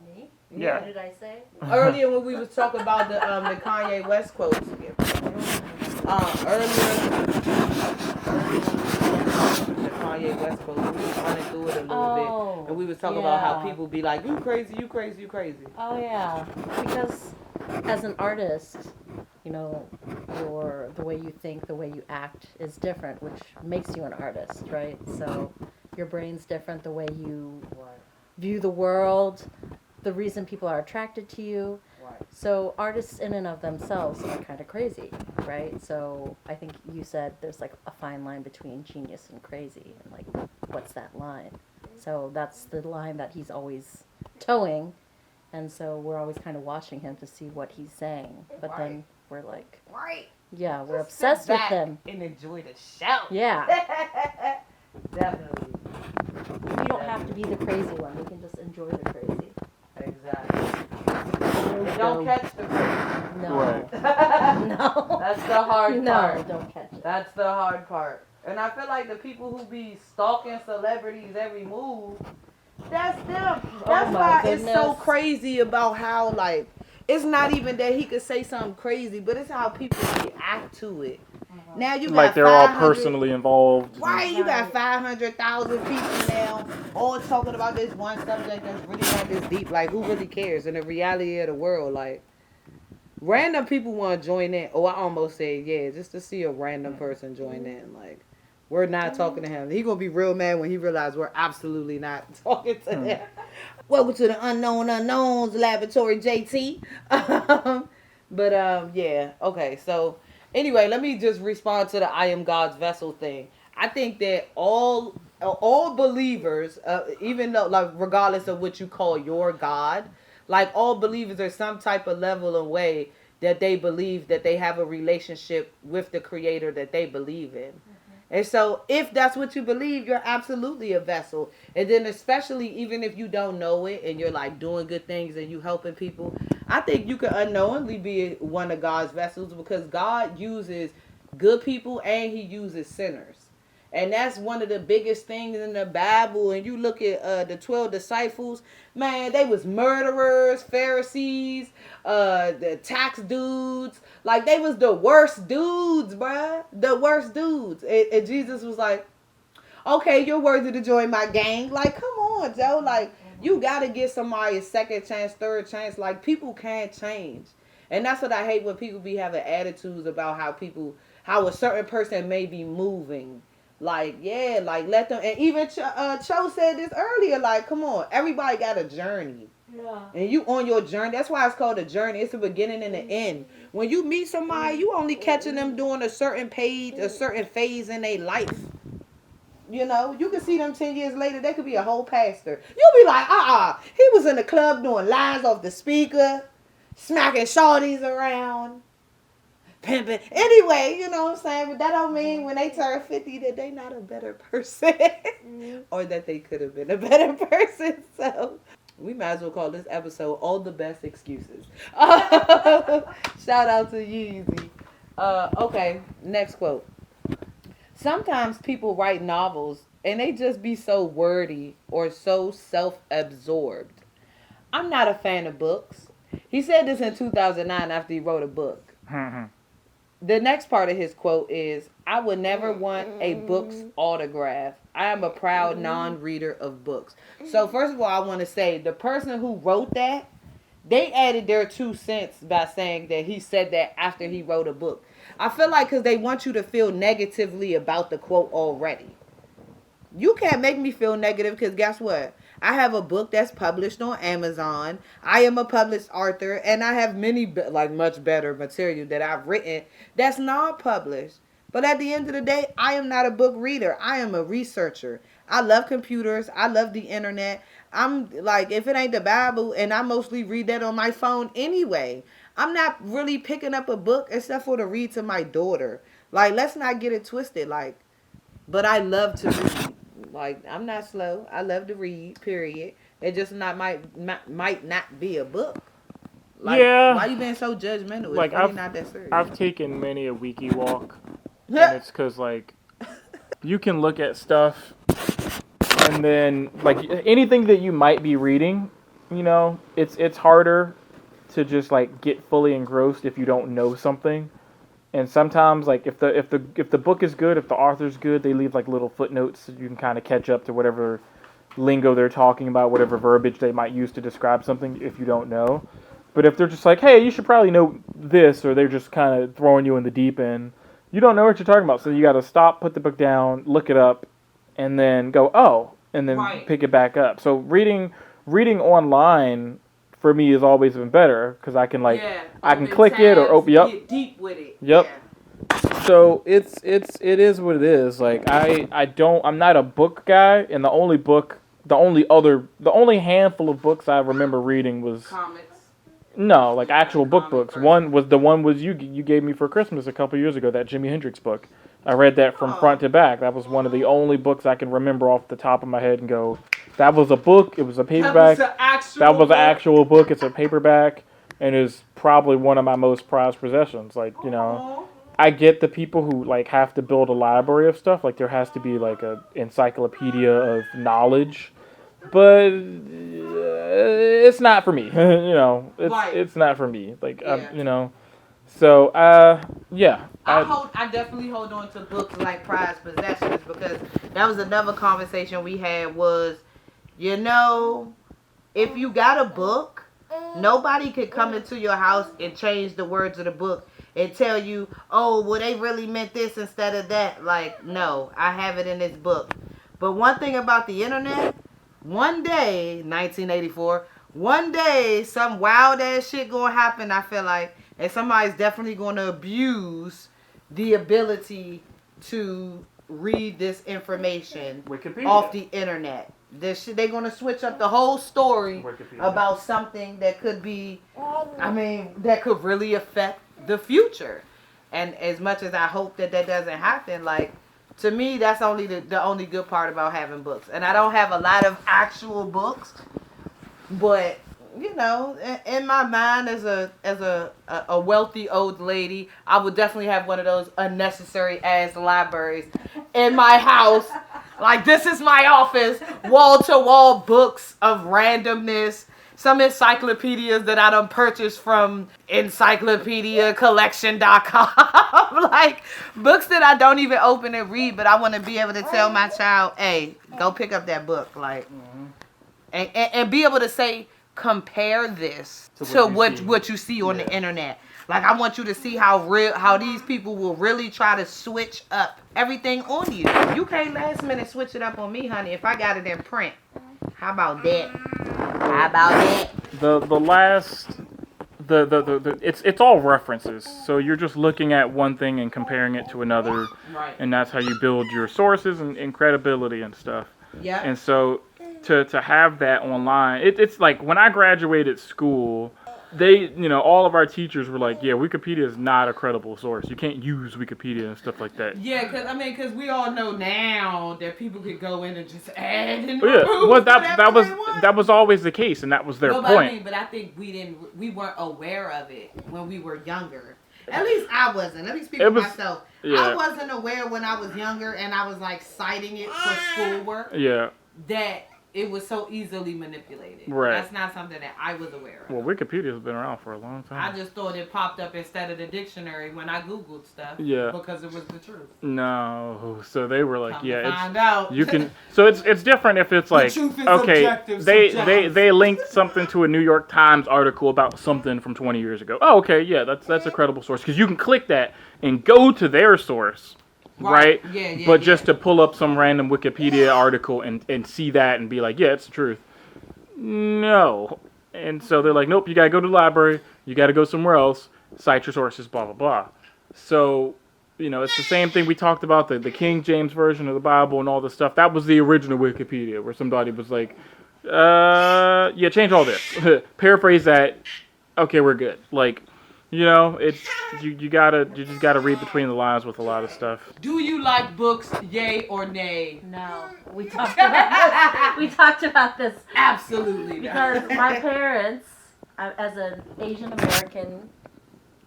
Me? Yeah. What did I say? Earlier when we was talking about the Kanye West quotes. The Kanye West quotes. We was running through it a little bit, and we was talking about how people be like, "You crazy, you crazy, you crazy." Oh yeah, because as an artist, the way you think, the way you act is different, which makes you an artist, right? So your brain's different, the way you view the world, the reason people are attracted to you. Right. So artists in and of themselves are kind of crazy, right? So I think you said there's like a fine line between genius and crazy, and like, what's that line? So that's the line that he's always towing. And so we're always kind of watching him to see what he's saying. But then we're like, yeah, we're obsessed with him. And enjoy the show. Yeah. Definitely. We don't have to be the crazy one. We can just enjoy the crazy. Exactly. And don't catch the crazy. No. Right. No. That's the hard part. No, don't catch it. That's the hard part. And I feel like the people who be stalking celebrities every move, that's them. That's why it's so crazy about how, like, it's not even that he could say something crazy, but it's how people react to it. Now you got like they're all personally involved. Right, you got 500,000 people now all talking about this one subject that's really not this deep. Like, who really cares in the reality of the world? Like, random people want to join in. Oh, I almost said, yeah, just to see a random person join in. Like, we're not talking to him. He going to be real mad when he realizes we're absolutely not talking to him. Welcome to the Unknown Unknowns Laboratory, JT. Yeah, okay, so anyway, let me just respond to the I am God's vessel thing. I think that all believers, even though, like, regardless of what you call your God, like, all believers are some type of level and way that they believe that they have a relationship with the Creator that they believe in. And so if that's what you believe, you're absolutely a vessel. And then especially even if you don't know it and you're like doing good things and you helping people, I think you could unknowingly be one of God's vessels, because God uses good people and he uses sinners. And that's one of the biggest things in the Bible. And you look at the 12 disciples, man, they was murderers, Pharisees, the tax dudes. Like, they was the worst dudes, bruh. The worst dudes. And Jesus was like, okay, you're worthy to join my gang. Like, come on, Joe. Like, you got to give somebody a second chance, third chance. Like, people can't change. And that's what I hate, when people be having attitudes about how a certain person may be moving. Like, yeah, like, let them. And even Cho said this earlier. Like, come on, everybody got a journey. Yeah. And you on your journey. That's why it's called a journey. It's the beginning and the end. When you meet somebody, you only catching them doing a certain page, a certain phase in their life. You know, you can see them 10 years later. They could be a whole pastor. You'll be like, he was in the club doing lines off the speaker, smacking shorties around. Pimping. Anyway, you know what I'm saying? But that don't mean when they turn 50 that they not a better person. Or that they could have been a better person. So, We might as well call this episode "All the Best Excuses." Shout out to Yeezy. Okay, next quote. Sometimes people write novels and they just be so wordy or so self-absorbed. I'm not a fan of books. He said this in 2009 after he wrote a book. The next part of his quote is, I would never want a book's autograph. I am a proud non-reader of books. So first of all, I want to say the person who wrote that, they added their 2 cents by saying that he said that after he wrote a book. I feel like because they want you to feel negatively about the quote already. You can't make me feel negative because guess what? I have a book that's published on Amazon. I am a published author, and I have many, much better material that I've written that's non-published. But at the end of the day, I am not a book reader. I am a researcher. I love computers. I love the internet. I'm like, if it ain't the Bible, and I mostly read that on my phone anyway. I'm not really picking up a book except for to read to my daughter. Like, let's not get it twisted. Like, but I love to read. Like, I'm not slow. I love to read, period. It just might not be a book. Like, Yeah. why you being so judgmental? It's Like, really not that serious. I've taken many a wiki walk, and it's because, like, you can look at stuff, and then, like, anything that you might be reading, you know, it's harder to just, like, get fully engrossed if you don't know something. And sometimes, like, if the book is good, if the author's good, they leave, like, little footnotes so you can kind of catch up to whatever lingo they're talking about, whatever verbiage they might use to describe something if you don't know. But if they're just like, hey, you should probably know this, or they're just kind of throwing you in the deep end, you don't know what you're talking about. So you got to stop, put the book down, look it up, and then go, oh, and then pick it back up. So reading online for me has always been better because I can I can click it or open up. Get deep with it. Yep. Yeah. So it is what it is. Like I'm not a book guy, and the only handful of books I remember reading was Comics. No, like actual books. One was you gave me for Christmas a couple years ago, that Jimi Hendrix book. I read that from front to back. That was one of the only books I can remember off the top of my head and go, that was a book, it was a paperback. That was an actual book, it's a paperback, and is probably one of my most prized possessions. Like, you know, I get the people who like have to build a library of stuff, like there has to be like a encyclopedia of knowledge. But it's not for me, you know. It's not for me. Like, you know. So, yeah. I definitely hold on to books like prized possessions because that was another conversation we had was, you know, if you got a book, nobody could come into your house and change the words of the book and tell you, oh, well, they really meant this instead of that. Like, no, I have it in this book. But one thing about the internet, one day, 1984, one day, some wild ass shit gonna happen, I feel like, and somebody's definitely gonna abuse the ability to read this information off the internet. They're gonna switch up the whole story about something that could be, that could really affect the future. And as much as I hope that doesn't happen, like, to me, that's only the only good part about having books. And I don't have a lot of actual books, but you know, in my mind, as a wealthy old lady, I would definitely have one of those unnecessary ass libraries in my house. Like, this is my office, wall to wall books of randomness. Some encyclopedias that I done purchased from encyclopediacollection.com. Like, books that I don't even open and read, but I want to be able to tell my child, hey, go pick up that book. Like, and be able to say, compare this to what you see on the internet. Like, I want you to see how these people will really try to switch up everything on you. You can't last minute switch it up on me, honey, if I got it in print. How about that? It's all references. So you're just looking at one thing and comparing it to another, right? And that's how you build your sources and credibility and stuff. Yeah. And so to have that online, it's like when I graduated school, all of our teachers were like, yeah, Wikipedia is not a credible source. You can't use Wikipedia and stuff like that. Yeah, because we all know now that people could go in and just add and Yeah, remove well, whatever they want. that was always the case, and that was their point. But I think we weren't aware of it when we were younger. At least I wasn't. Let me speak for myself. Yeah. I wasn't aware when I was younger and I was like citing it for schoolwork. Yeah. That it was so easily manipulated. Right. That's not something that I was aware of. Well, Wikipedia's been around for a long time. I just thought it popped up instead of the dictionary when I Googled stuff. Yeah. Because it was the truth. No. So they were like, Come yeah, to find out. you can. So it's different if it's like, truth is okay, objective, they linked something to a New York Times article about something from 20 years ago. Oh, okay, yeah, that's a credible source because you can click that and go to their source. Right? Yeah, but just to pull up some random Wikipedia article and see that and be like, yeah, it's the truth. No. And so they're like, nope, you got to go to the library. You got to go somewhere else. Cite your sources, blah, blah, blah. So, it's the same thing we talked about, the King James Version of the Bible and all this stuff. That was the original Wikipedia where somebody was like, yeah, change all this. Paraphrase that. Okay, we're good. Like, it's you just gotta read between the lines with a lot of stuff. Do you like books, yay or nay? No, we talked about this. We talked about this. Absolutely. Because my parents, as an Asian American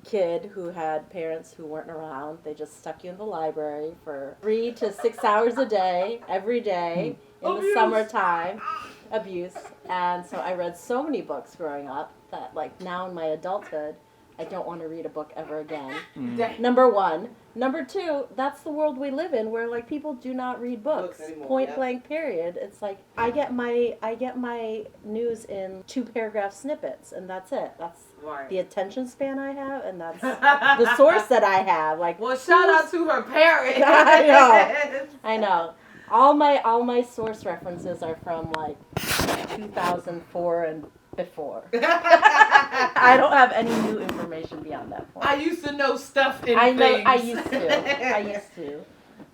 kid who had parents who weren't around, they just stuck you in the library for 3 to 6 hours a day, every day, in the summertime. Abuse. And so I read so many books growing up that, like, now in my adulthood, I don't want to read a book ever again. Number one. Number two, that's the world we live in where, like, people do not read books. Point blank period. It's like I get my news in 2-paragraph snippets and that's it. That's the attention span I have and that's the source that I have. Like, well, shout out to her parents. I know. All my source references are from like 2004 and before. I don't have any new information beyond that point. I used to know stuff in things. I used to.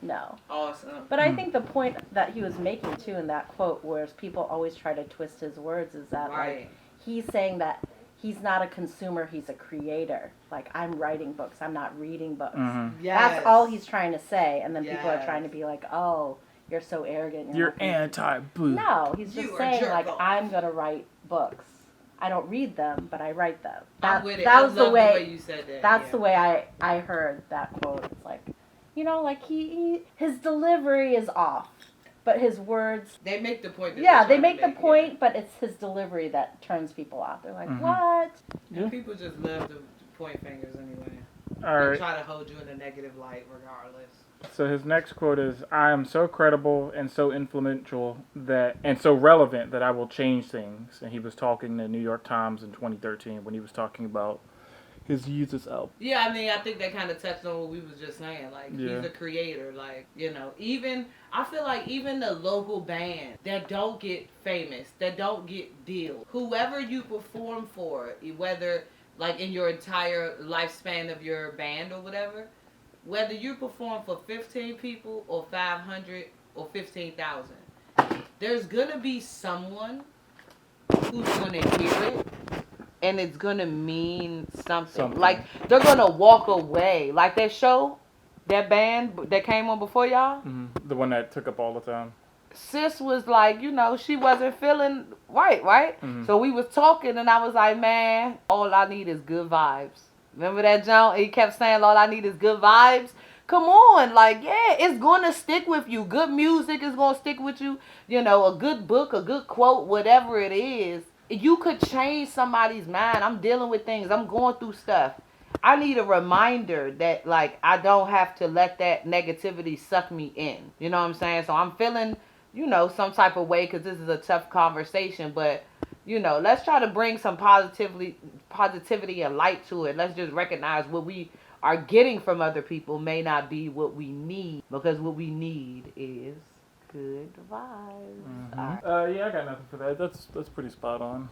No. Awesome. But I think the point that he was making too in that quote, whereas people always try to twist his words, is that like he's saying that he's not a consumer, he's a creator. Like, I'm writing books, I'm not reading books. Mm-hmm. Yes. That's all he's trying to say, and then people are trying to be like, oh, you're so arrogant. You're anti-boo. No, he's just saying, like, I'm going to write books. I don't read them, but I write them. That was the way you said that. That's the way I heard that quote. It's like, like his delivery is off, but his words. They make the point. They make the point, but it's his delivery that turns people off. They're like, what? Yeah. People just love to point fingers anyway. All right. They try to hold you in a negative light regardless. So his next quote is, I am so credible and so influential and so relevant that I will change things. And he was talking to New York Times in 2013 when he was talking about his Jesus album. Yeah, I mean, I think that kind of touched on what we was just saying. Like, he's a creator. Like, I feel like even the local band that don't get famous, that don't get deals, whoever you perform for, whether, like, in your entire lifespan of your band or whatever, whether you perform for 15 people or 500 or 15,000, there's going to be someone who's going to hear it and it's going to mean something. Like, they're going to walk away. Like that show, that band that came on before y'all. Mm-hmm. The one that took up all the time. Sis was like, she wasn't feeling right? Mm-hmm. So we was talking and I was like, man, all I need is good vibes. Remember that, John? He kept saying, all I need is good vibes. Come on. Like, yeah, it's going to stick with you. Good music is going to stick with you. A good book, a good quote, whatever it is. You could change somebody's mind. I'm dealing with things. I'm going through stuff. I need a reminder that, like, I don't have to let that negativity suck me in. You know what I'm saying? So I'm feeling, some type of way because this is a tough conversation. But, let's try to bring some positivity and light to it. Let's just recognize what we are getting from other people may not be what we need, because what we need is good vibes. Mm-hmm. Right. I got nothing for that. That's pretty spot on.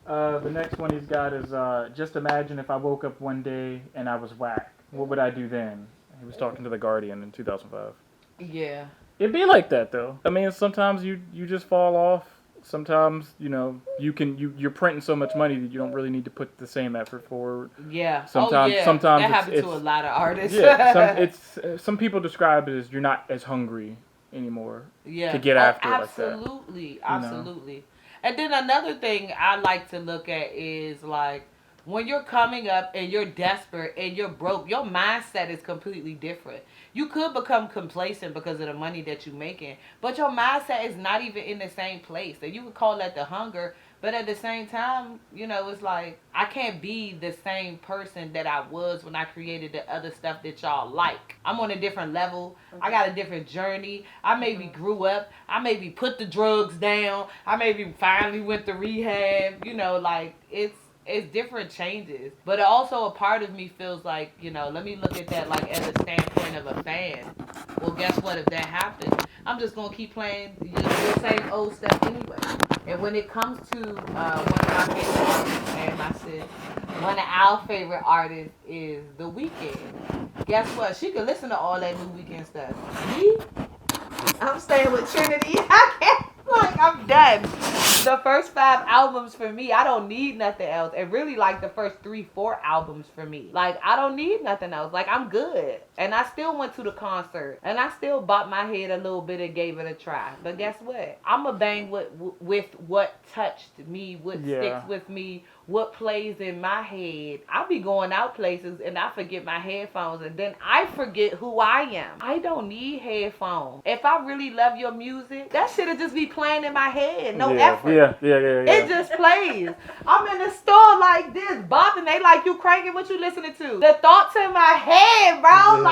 The next one he's got is, just imagine if I woke up one day and I was whack. What would I do then? He was talking to The Guardian in 2005. Yeah. It'd be like that, though. I mean, sometimes you just fall off sometimes, you're printing so much money that you don't really need to put the same effort forward. Yeah. Sometimes that happens to a lot of artists. Some people describe it as you're not as hungry anymore to get after it like that. Absolutely, absolutely. And then another thing I like to look at is like when you're coming up and you're desperate and you're broke, your mindset is completely different. You could become complacent because of the money that you're making, but your mindset is not even in the same place. And you would call that the hunger, but at the same time, it's like I can't be the same person that I was when I created the other stuff that y'all like. I'm on a different level. I got a different journey. I maybe grew up. I maybe put the drugs down. I maybe finally went to rehab. Like it's different changes. But also a part of me feels like, let me look at that like as a standpoint of a fan. Well, guess what? If that happens, I'm just going to keep playing the same old stuff anyway. And when it comes to one of my favorite artists, and I said, one of our favorite artists is The Weeknd. Guess what? She can listen to all that new Weeknd stuff. Me? I'm staying with Trinity. I can't. I'm done. The first 5 albums for me, I don't need nothing else. And really, the first 3-4 albums for me. I don't need nothing else. I'm good. And I still went to the concert. And I still bopped my head a little bit and gave it a try. But guess what? I'm a bang with what touched me, what sticks with me, what plays in my head. I'll be going out places and I forget my headphones. And then I forget who I am. I don't need headphones. If I really love your music, that shit'll just be playing in my head. No effort. Yeah. It just plays. I'm in the store like this, bopping. They like, you cranking? What you listening to? The thoughts in my head, bro.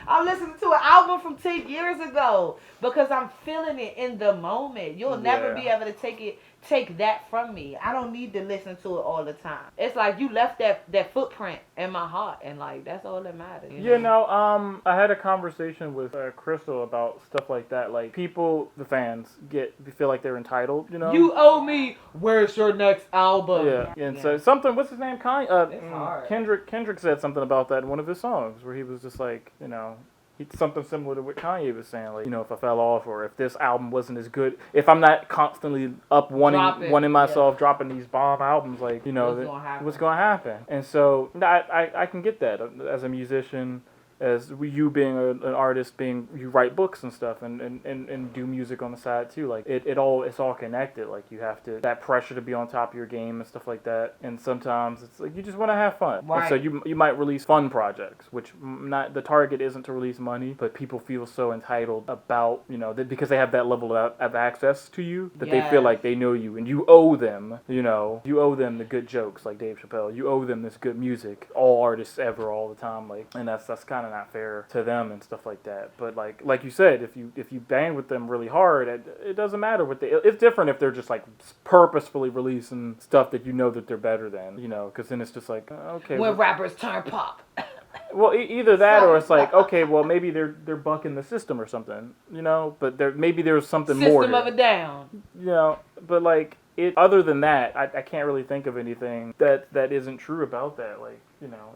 I'm listening to an album from 10 years ago because I'm feeling it in the moment. You'll never be able to take that from me. I don't need to listen to it all the time. It's like you left that footprint in my heart, and that's all that matters. I had a conversation with Crystal about stuff like that. Like people, the fans, feel like they're entitled. You owe me. Where's your next album? And so something. What's his name? It's hard. Kendrick said something about that in one of his songs where he was just like, something similar to what Kanye was saying, like, if I fell off or if this album wasn't as good, if I'm not constantly wanting myself, dropping these bomb albums, like, what's going to happen? And so I can get that as a musician, as you being an artist, you write books and stuff and do music on the side too. Like it's all connected. Like you have to, that pressure to be on top of your game and stuff like that. And sometimes it's like you just want to have fun. Right. And so you might release fun projects, which the target isn't to release money, but people feel so entitled about, because they have that level of access to you that they feel like they know you and you owe them, the good jokes like Dave Chappelle. You owe them this good music. All artists ever, all the time. Like, and that's kind of not fair to them and stuff like that. But like you said, if you bang with them really hard, it doesn't matter what it's different if they're just like purposefully releasing stuff that that they're better than, because then it's just like, okay. When rappers turn pop. Well, either that or it's like, okay, well maybe they're bucking the system or something, but maybe there's something more. System of a down. But like other than that, I can't really think of anything that isn't true about that. Like,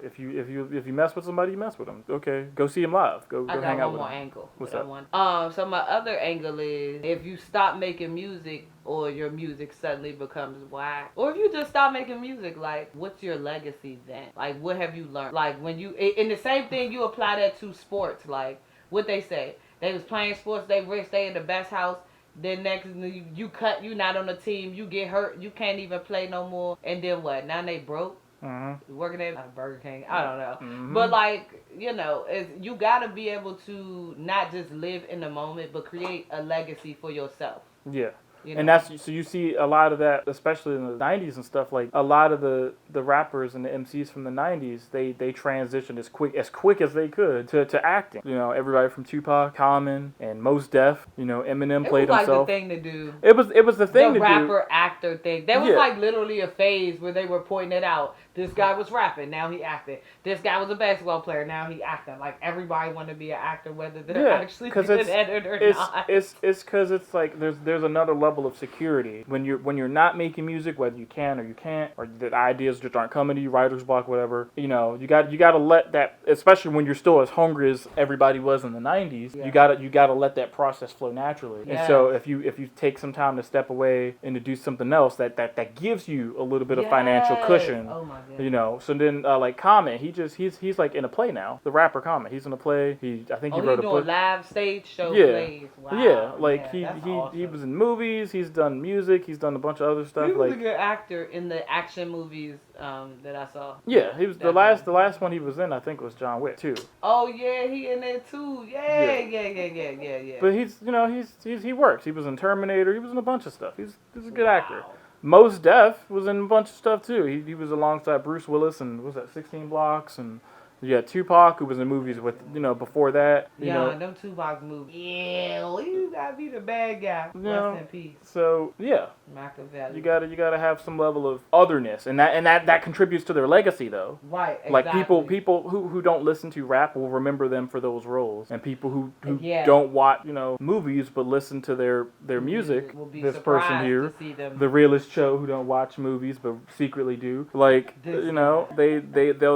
if you mess with somebody, you mess with them. Okay, go see them live. Go hang out with them. I got one more angle. What's that? So my other angle is if you stop making music or your music suddenly becomes whack, or if you just stop making music, like what's your legacy then? Like what have you learned? Like when you, in the same thing, you apply that to sports. Like what they say, they was playing sports, they rich, they in the best house. Then next you cut, you not on the team, you get hurt, you can't even play no more, and then what? Now they broke. Mm-hmm. Working at Burger King, I don't know, but like you gotta be able to not just live in the moment, but create a legacy for yourself. Yeah. And that's, so you see a lot of that, especially in the 90s and stuff, like a lot of the rappers and the MCs from the 90s, they transitioned as quick as they could to acting. Everybody from Tupac, Common, and Mos Def, Eminem played himself. It was like the thing to do. It was the thing to do. The rapper actor thing. That was like literally a phase where they were pointing it out. This guy was rapping, now he acting. This guy was a basketball player, now he acting. Like everybody want to be an actor, whether they're actually good at it or not. It's because it's like there's another level of security when you're not making music, whether you can or you can't, or the ideas just aren't coming to you, writer's block, whatever. You know, you got to let that, especially when you're still as hungry as everybody was in the '90s. Yeah. You got to let that process flow naturally. Yeah. And so if you take some time to step away and to do something else that gives you a little bit of financial cushion. Oh my God. You know, so then like Common, he's like in a play now. The rapper Common, he's in a play. I think he wrote a book. Live stage show Yeah. plays. Wow. Yeah, like that's he awesome. was in movies. He's done music. He's done a bunch of other stuff. He was like a good actor in the action movies that I saw. yeah, he was Definitely. the last one he was in. I think was John Wick too. Oh yeah, he in there too. Yeah. But he works. He was in Terminator. He was in a bunch of stuff. He's a good actor. Mos Def was in a bunch of stuff too. He was alongside Bruce Willis and what was that 16 Blocks, and you had Tupac, who was in movies with before that. You know, them Tupac movies. Yeah, well, you gotta be the bad guy. Rest in peace, So yeah, Machiavelli. you gotta have some level of otherness, and that contributes to their legacy though. Right, exactly. Like people who don't listen to rap will remember them for those roles, and people who Yeah. don't watch movies but listen to their music. will be This surprised person here, to see them. the realist show who don't watch movies but secretly do. Like This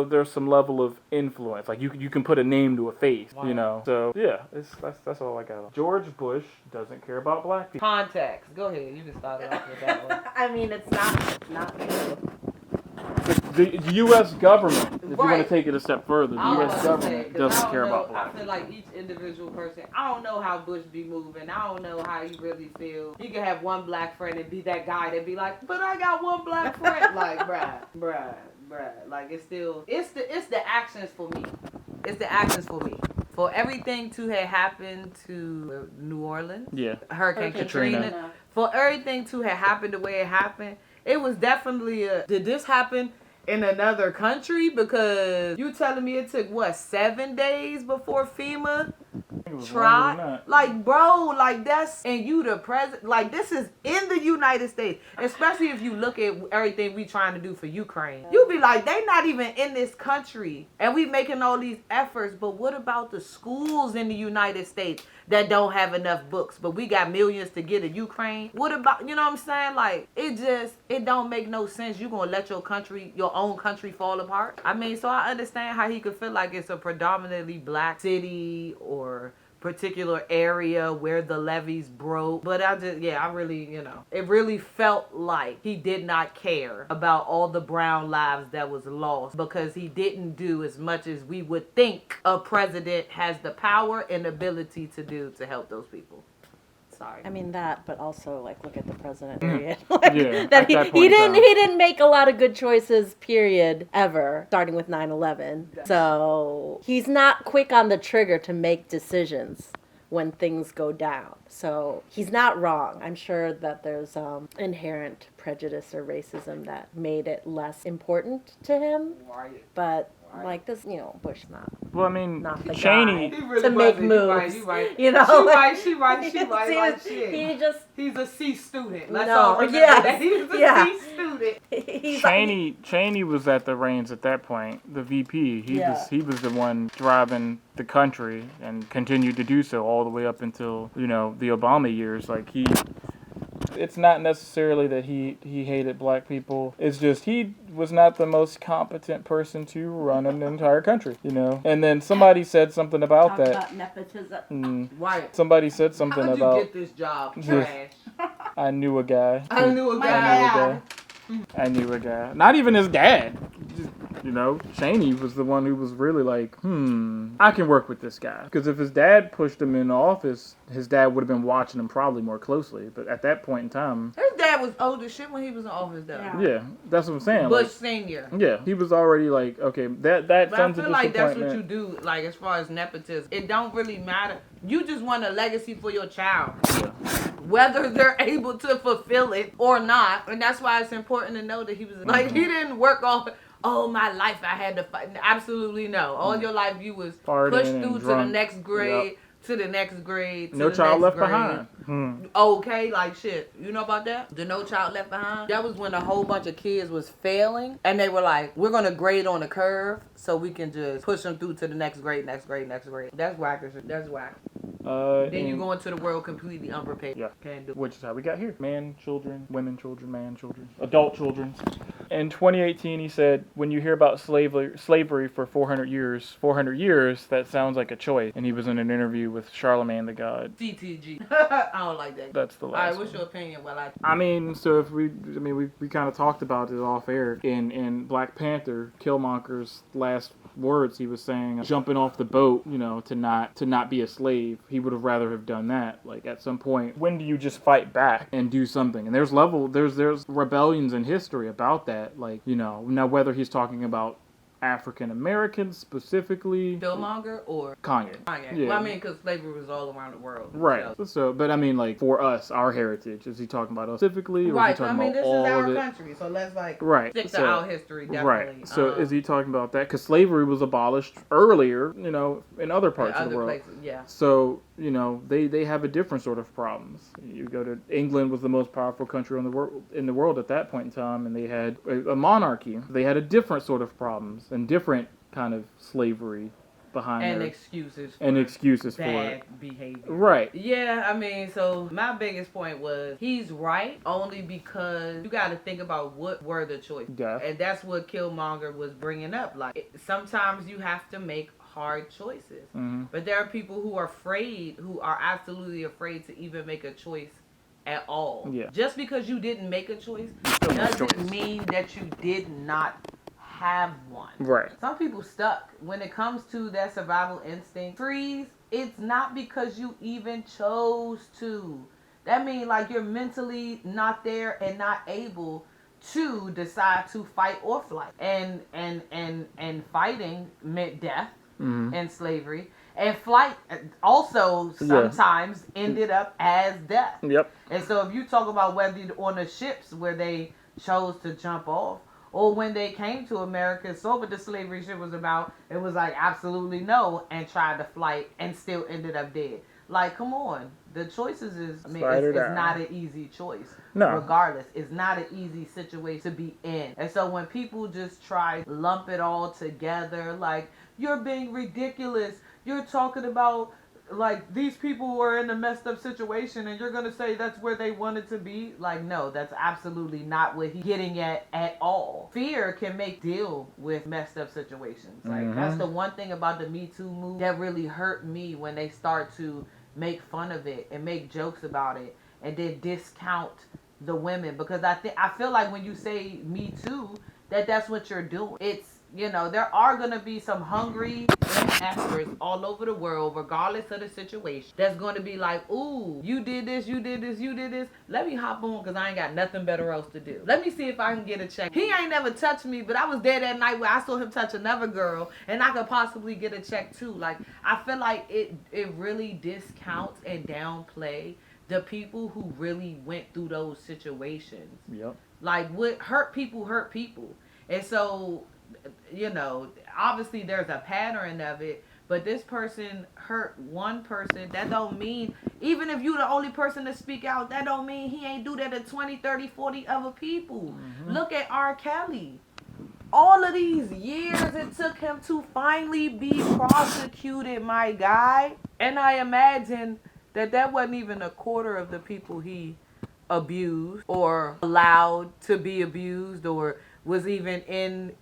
there's some level of influence. Like you can put a name to a face. Wow. So yeah, that's all I got. George Bush doesn't care about black people. Context. Go ahead. You can start it off with that one. I mean, it's not true. The U.S. government, if you want Right. to take it a step further, the I don't U.S. know, government 'cause I doesn't don't care know. about black I feel people. like each individual person, I don't know how Bush be moving. I don't know how he really feels. He could have one black friend and be that guy that be like, but I got one black friend. Like, bruh. Like, it's the actions for me. It's the actions for me. For everything to have happened to New Orleans, Yeah. Hurricane Katrina. Katrina, for everything to have happened the way it happened, it was definitely did this happen in another country? Because you telling me it took 7 days before FEMA tried? Like, bro, like that's, and you the president, like this is in the United States, especially if you look at everything we trying to do for Ukraine. You be like, they not even in this country and we making all these efforts, but what about the schools in the United States that don't have enough books, but we got millions to get to Ukraine? What about, you know what I'm saying? Like, it don't make no sense. You gonna let your own country fall apart? I mean, so I understand how he could feel like it's a predominantly black city or particular area where the levees broke, but I really, it really felt like he did not care about all the brown lives that was lost because he didn't do as much as we would think a president has the power and ability to do to help those people. Sorry. I mean that, but also like look at the president. Mm. Period. Like, Yeah, that at he that point in didn't time. he didn't make a lot of good choices. Period. Ever, starting with 9/11. So he's not quick on the trigger to make decisions when things go down. So he's not wrong. I'm sure that there's inherent prejudice or racism that made it less important to him. Right. But like this, Bush not. Well, I mean, Not the Cheney. He really To make wasn't. moves. You right. You know, She right. Like shit. He just He's a C student. Let's No, all remember yes, that. He's a yeah. C student. he's Cheney was at the reins at that point, the VP. He was the one driving the country and continued to do so all the way up until, the Obama years. Like it's not necessarily that he hated black people. It's just he was not the most competent person to run an entire country, And then somebody said something about talk that. about nepotism. Right. Somebody said something How'd about you get this job? Trash. I knew a guy. I knew a guy. I knew a guy. Not even his dad. Just, Cheney was the one who was really like, I can work with this guy. Because if his dad pushed him into office, his dad would have been watching him probably more closely. But at that point in time... His dad was old as shit when he was in office, though. Yeah, that's what I'm saying. Bush Senior. Yeah, he was already like, okay, that But I son's a feel like that's what you disappointment. do, like, as far as nepotism. It don't really matter. You just want a legacy for your child. Yeah. Whether they're able to fulfill it or not. And that's why it's important to know that he was, like, he didn't work all my life I had to fight. Absolutely no. All your life you was Partying pushed and through to the drunk. next grade, to the next grade. To No the Child next Left grade. Behind. Okay, like shit. You know about that? The No Child Left Behind? That was when a whole bunch of kids was failing. And they were like, we're going to grade on the curve so we can just push them through to the next grade, next grade, next grade. That's whack. That's whack. Then you go into the world completely unprepared. Yeah. Can't do it. Which is how we got here. Man, children, women, children, man, children, adult children. In 2018, he said, when you hear about slavery for 400 years, that sounds like a choice. And he was in an interview with Charlemagne the God. CTG. I don't like that. That's the last Alright, what's one. your opinion? Well, So we kind of talked about it off air. In Black Panther, Killmonger's last words, he was saying, jumping off the boat, to not be a slave. He would have rather have done that. Like, at some point, when do you just fight back and do something? And there's rebellions in history about that. Like, now whether he's talking about African Americans specifically. Killmonger or Kanye. Yeah. Well, because slavery was all around the world. Right. So, but like for us, our heritage, is he talking about us specifically, or right. is he talking about this all is our of it? country, so let's stick to So, our history. Definitely. Right. So, is he talking about that? Because slavery was abolished earlier, in other parts of the world. Places, yeah. So, they have a different sort of problems. You go to England, was the most powerful country in the world at that point in time, and they had a monarchy. They had a different sort of problems and different kind of slavery behind and their, excuses for bad behavior. Right. Yeah, so my biggest point was he's right only because you got to think about what were the choices. Death. And that's what Killmonger was bringing up. Like, sometimes you have to make hard choices. Mm-hmm. But there are people who are absolutely afraid to even make a choice at all. Yeah. Just because you didn't make a choice doesn't mean that you did not have one. Right. Some people stuck. When it comes to that survival instinct, freeze, it's not because you even chose to. That means like you're mentally not there and not able to decide to fight or flight. And fighting meant death and slavery. And flight also sometimes ended up as death. Yep. And so if you talk about whether on the ships where they chose to jump off, or when they came to America, saw what the slavery ship was about, it was like absolutely no, and tried to flight and still ended up dead. Like, come on. The choices it's not an easy choice. No. Regardless, it's not an easy situation to be in. And so when people just try to lump it all together, like, you're being ridiculous. You're talking about, like, these people were in a messed up situation and you're going to say that's where they wanted to be? Like, no, that's absolutely not what he's getting at all. Fear can make deal with messed up situations. Like, that's the one thing about the Me Too movement that really hurt me when they start to make fun of it and make jokes about it and then discount the women. Because I feel like when you say Me Too, that's what you're doing. It's, there are going to be some hungry actors all over the world, regardless of the situation, that's going to be like, ooh, you did this. Let me hop on because I ain't got nothing better else to do. Let me see if I can get a check. He ain't never touched me, but I was there that night where I saw him touch another girl and I could possibly get a check too. Like, I feel like it really discounts and downplay the people who really went through those situations. Yep. Like, what hurt people. And so, obviously there's a pattern of it, but this person hurt one person. That don't mean, even if you the only person to speak out, that don't mean he ain't do that to 20, 30, 40 other people. Look at R. Kelly. All of these years it took him to finally be prosecuted, my guy. And I imagine that wasn't even a quarter of the people he abused or allowed to be abused or was even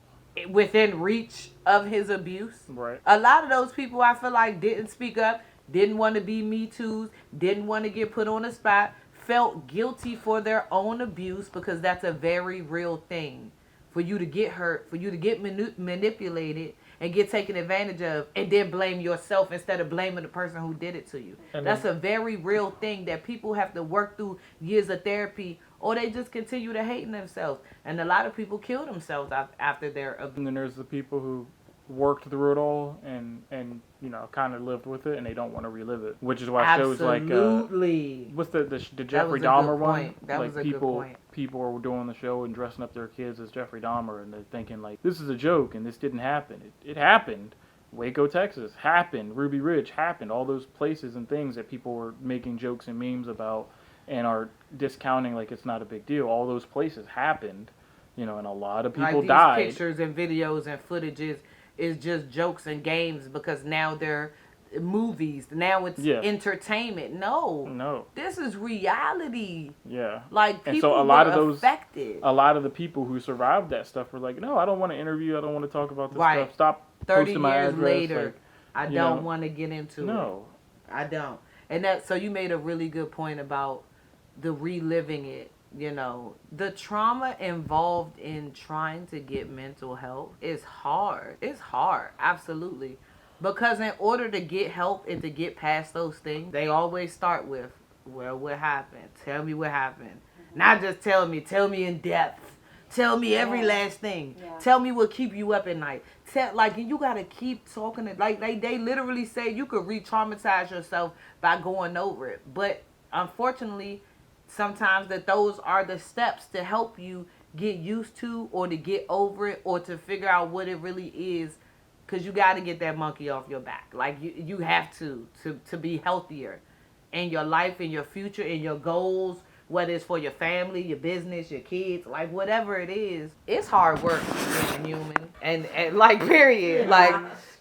within reach of his abuse. Right. A lot of those people, I feel like, didn't speak up, didn't want to be Me Too's, didn't want to get put on the spot, felt guilty for their own abuse, because that's a very real thing. For you to get hurt, for you to get manipulated and get taken advantage of, and then blame yourself instead of blaming the person who did it to you. That's a very real thing that people have to work through years of therapy, or they just continue to hate themselves. And a lot of people kill themselves after their abuse. And then there's the people who worked through it all and kind of lived with it, and they don't want to relive it, which is why shows like what's the Jeffrey Dahmer one? That was a good point. People are doing the show and dressing up their kids as Jeffrey Dahmer, and they're thinking like, this is a joke and this didn't happen. It happened, Waco, Texas happened. Ruby Ridge happened. All those places and things that people were making jokes and memes about and are discounting like it's not a big deal. All those places happened, and a lot of people like these died. pictures and videos and footages is just jokes and games because now they're movies. Now it's entertainment. No, this is reality. Yeah, like and people so a lot were of those, affected. a lot of the people who survived that stuff were like, no, I don't want to interview. I don't want to talk about this Right. stuff. Stop 30 posting my years address. later, Like, I don't want to get into it. no. I don't. And that, so you made a really good point about the reliving it. The trauma involved in trying to get mental health is hard. It's hard, absolutely. Because in order to get help and to get past those things, they always start with, well, what happened? Tell me what happened. Not just tell me in depth. Tell me every last thing. Yeah. Tell me what keep you up at night. You gotta keep talking. Like they literally say you could re-traumatize yourself by going over it. But unfortunately, sometimes those are the steps to help you get used to or to get over it or to figure out what it really is. Because you got to get that monkey off your back. Like you have to be healthier in your life, in your future, in your goals. Whether it's for your family, your business, your kids, like whatever it is, it's hard work being human. And like, period. Like,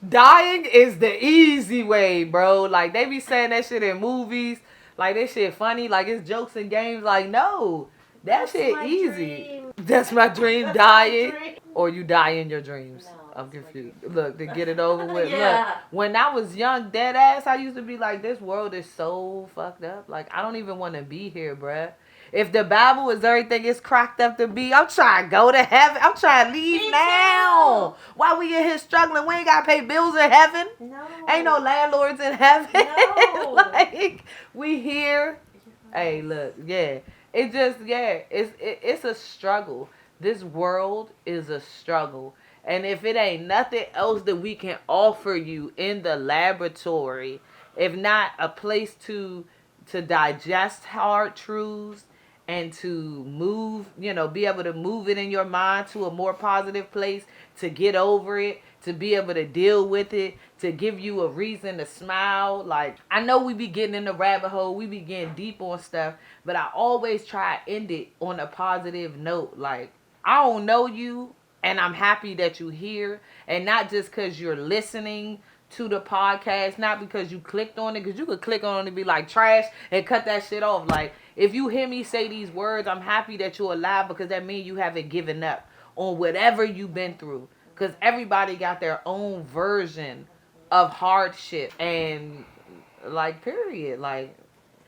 dying is the easy way, bro. Like, they be saying that shit in movies. Like, that shit funny. Like, it's jokes and games. Like, no. That shit easy. Dream. That's my dream, dying. Or you die in your dreams. No, I'm that's my confused. Look, to get it over with. Yeah. Look, when I was young, dead ass, I used to be like, this world is so fucked up. Like, I don't even want to be here, bruh. If the Bible is everything it's cracked up to be, I'm trying to go to heaven. I'm trying to leave now. Why we in here struggling? We ain't got to pay bills in heaven. No. Ain't no landlords in heaven. No. Like, we here. Hey, look, yeah. It just, it's a struggle. This world is a struggle. And if it ain't nothing else that we can offer you in the laboratory, if not a place to digest hard truths and to move, be able to move it in your mind to a more positive place, to get over it, to be able to deal with it, to give you a reason to smile. Like, I know we be getting in the rabbit hole, we be getting deep on stuff, but I always try to end it on a positive note. Like, I don't know you, and I'm happy that you're here, and not just because you're listening to the podcast, not because you clicked on it, because you could click on it and be like trash and cut that shit off. Like, if you hear me say these words, I'm happy that you're alive, because that means you haven't given up on whatever you've been through, because everybody got their own version of hardship. And like, period. Like,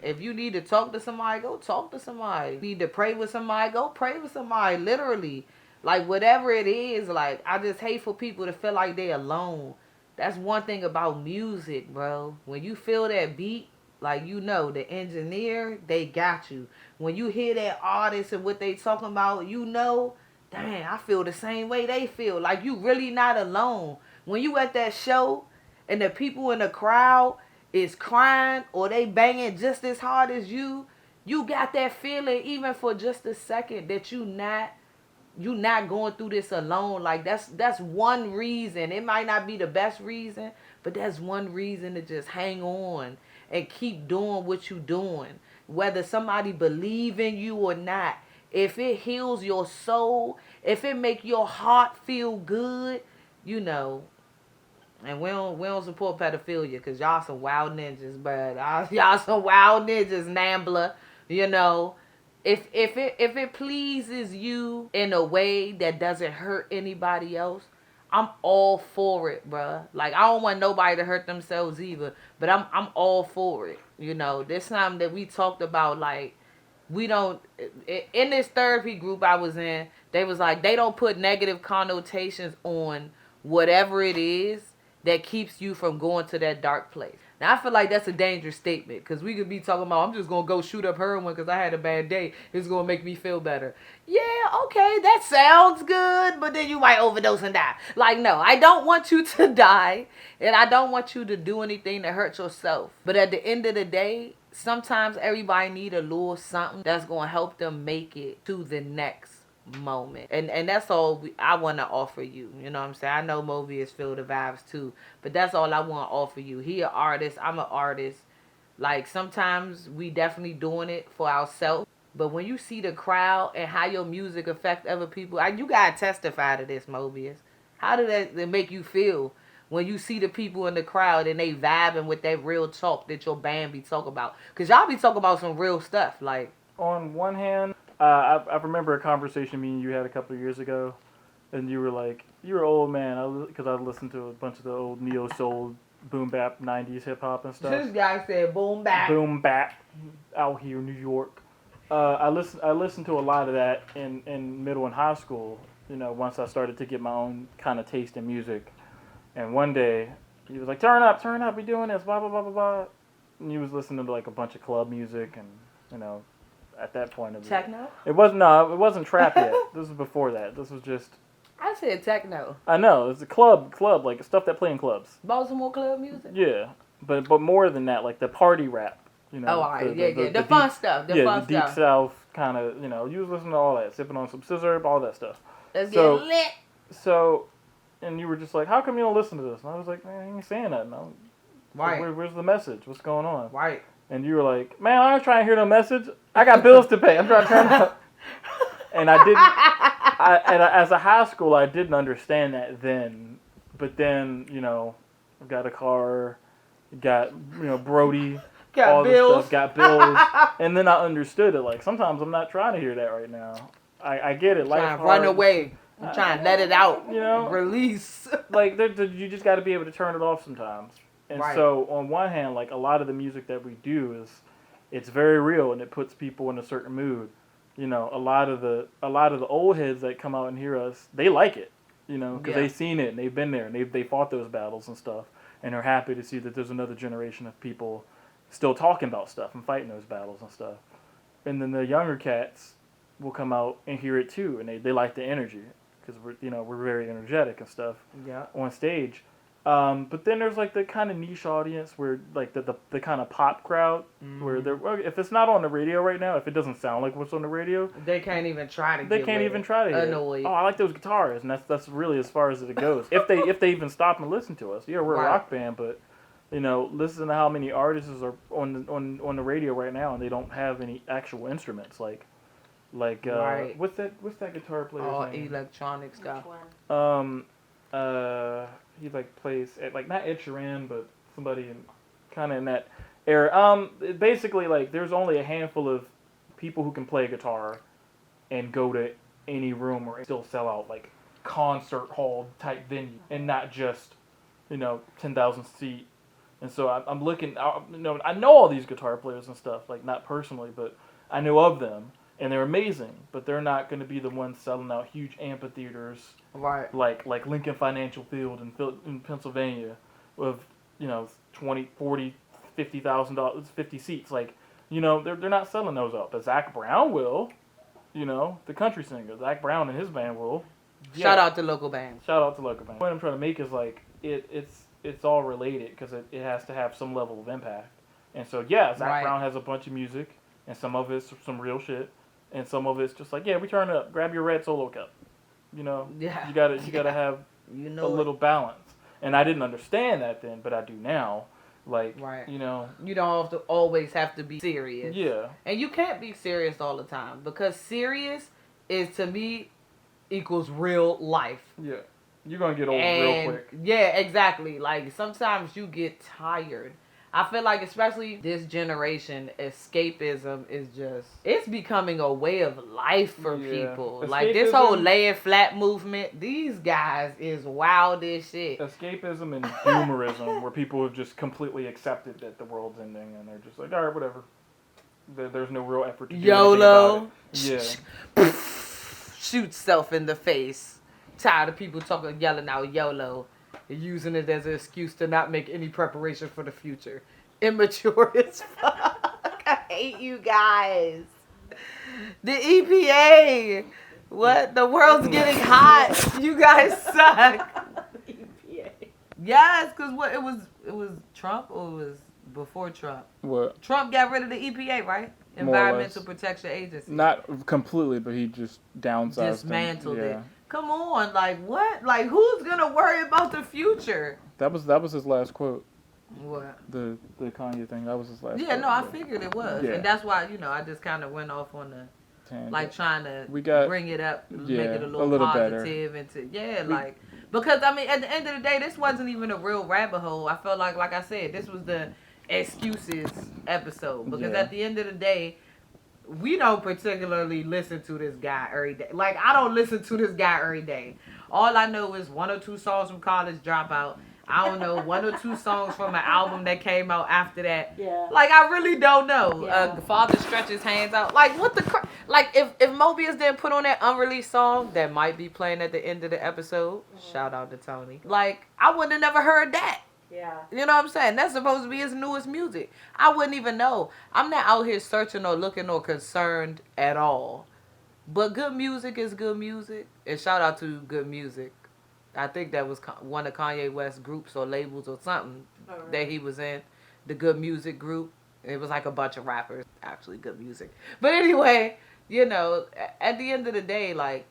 if you need to talk to somebody, go talk to somebody. Need to pray with somebody, go pray with somebody. Literally, like, whatever it is. Like, I just hate for people to feel like they alone. That's one thing about music, bro. When you feel that beat, like, the engineer, they got you. When you hear that artist and what they talking about, dang, I feel the same way they feel. Like, you really not alone. When you at that show and the people in the crowd is crying or they banging just as hard as you got that feeling even for just a second that you not going through this alone. Like, that's one reason. It might not be the best reason, but that's one reason to just hang on and keep doing what you doing. Whether somebody believe in you or not, if it heals your soul, if it make your heart feel good, and we don't support pedophilia, because y'all some wild ninjas, but y'all some wild ninjas, Nambla, If it pleases you in a way that doesn't hurt anybody else, I'm all for it, bruh. Like, I don't want nobody to hurt themselves either, but I'm all for it. This time that we talked about, like, we don't, in this therapy group I was in, they was like, they don't put negative connotations on whatever it is that keeps you from going to that dark place. Now, I feel like that's a dangerous statement, because we could be talking about, I'm just going to go shoot up heroin because I had a bad day. It's going to make me feel better. Yeah, okay, that sounds good, but then you might overdose and die. Like, no, I don't want you to die, and I don't want you to do anything to hurt yourself. But at the end of the day, sometimes everybody need a little something that's going to help them make it to the next moment. And that's all I want to offer you. You know what I'm saying? I know Mobius feel the vibes too, but that's all I want to offer you. He an artist. I'm an artist. Like, sometimes we definitely doing it for ourselves. But when you see the crowd and how your music affect other people, you gotta testify to this, Mobius. How did that make you feel when you see the people in the crowd and they vibing with that real talk that your band be talking about? Because y'all be talking about some real stuff. Like, on one hand, I remember a conversation me and you had a couple of years ago, and you were like, "You're an old man," because I listened to a bunch of the old neo soul, boom bap, '90s hip hop and stuff. this guy said boom bap. Boom bap, out here in New York. I listened to a lot of that in middle and high school. You know, once I started to get my own kind of taste in music, and one day he was like, turn up, we doing this, blah blah blah blah blah," and he was listening to like a bunch of club music, and you know, at that point Techno? it wasn't trap yet. This was before that. This was just, I said techno. I know, it's a club like stuff that play in clubs. Baltimore club music? Yeah, but more than that, like the party rap. You know, Oh, all right. The fun stuff. The fun deep stuff. south kind of, you know, you was listening to all that, sipping on some scissor, all that stuff. Let's So- get lit. So, and you were just like, how come you don't listen to this? And I was like, man, you ain't saying nothing. Right. Where's the message? What's going on? Right. And you were like, man, I ain't trying to hear no message. I got bills to pay. I'm trying to turn up. And I didn't, as a high school, I didn't understand that then. But then, you know, I got a car, got, you know, Brody. Got all bills. this stuff, got bills, and then I understood it. Like, sometimes I'm not trying to hear that right now. I get it. Life Trying to hard. run away. I'm trying to let it out. You know? Release. Like, you just got to be able to turn it off sometimes. And Right. so, on one hand, like, a lot of the music that we do it's very real, and it puts people in a certain mood. You know, a lot of the old heads that come out and hear us, they like it. You know, because they've seen it and they've been there and they fought those battles and stuff, and are happy to see that there's another generation of people still talking about stuff and fighting those battles and stuff. And then the younger cats will come out and hear it too, and they like the energy because we're very energetic and stuff on stage. But then there's like the kind of niche audience where like the kind of pop crowd where if it's not on the radio right now, if it doesn't sound like what's on the radio, They can't even try to. they get can't with even it. try to hear it. Annoyed. Oh, I like those guitars, and that's really as far as it goes. if they even stop and listen to us, yeah, we're Right. a rock band, but you know, listen to how many artists are on the radio right now, and they don't have any actual instruments like Right. what's that guitar player's All name? electronic stuff. Which one? He like plays at, like, not Ed Sheeran, but somebody kind of in that era. Basically, like, there's only a handful of people who can play guitar and go to any room or still sell out like concert hall type venue, and not just 10,000 seat. And so I'm looking. I know all these guitar players and stuff, like, not personally, but I know of them. And they're amazing, but they're not going to be the ones selling out huge amphitheaters, Right. like Lincoln Financial Field in Pennsylvania, with 20, 40, $50,000, 50 seats. Like, they're not selling those out. But Zach Brown will, the country singer Zach Brown and his band will. Shout out to local bands. Shout out to local bands. The point I'm trying to make is like it's all related because it has to have some level of impact. And so Zach Right. Brown has a bunch of music, and some of it's some real shit. And some of it's just like, we turn it up. Grab your red Solo cup. Yeah. You gotta have You a know little balance. And I didn't understand that then, but I do now. Like, Right. you don't always have to be serious. yeah, And you can't be serious all the time, because serious is, to me, equals real life. yeah. You're gonna get old real And quick. yeah, exactly. Like, sometimes you get tired. I feel like, especially this generation, escapism is it's becoming a way of life for Yeah. people. Like, this whole Escapism- lay it flat movement, these guys is wild as shit. Escapism and humorism, where people have just completely accepted that the world's ending, and they're just like, all right, whatever. There's no real effort to do anything YOLO. about it. Yeah. Shoot self in the face. Tired of people yelling out YOLO. Using it as an excuse to not make any preparation for the future. Immature as fuck. I hate you guys. The EPA. What? The world's getting hot. You guys suck. EPA. Yes, because it was Trump, or it was before Trump? What? Trump got rid of the EPA, right? More or Environmental less. Protection Agency. Not completely, but he just downsized them. Dismantled Yeah. it. Come on, like what? Like who's gonna worry about the future? That was his last quote. What? The Kanye thing. That was his last. Yeah, quote. no, I figured it was, Yeah. and that's why I just kind of went off on the Tangent. like trying to We got- bring it up, make yeah, it a a little, little better. positive, and like because I mean at the end of the day, this wasn't even a real rabbit hole. I felt like I said, this was the excuses episode because Yeah. at the end of the day, we don't particularly listen to this guy every day. Like I don't listen to this guy every day. All I know is 1 or 2 songs from College Dropout. I don't know 1 or 2 songs from an album that came out after that. Yeah. Like I really don't know. Yeah. Father stretches hands out. Like what the like if Mobius didn't put on that unreleased song that might be playing at the end of the episode. Shout out to Tony. Like I would have never heard that. Yeah. You know what I'm saying? That's supposed to be his newest music. I wouldn't even know. I'm not out here searching or looking or concerned at all. But good music is good music. And shout out to Good Music. I think that was one of Kanye West's groups or labels or something that he was in. The Good Music group. It was like a bunch of rappers. Actually, good music. But anyway, at the end of the day, like,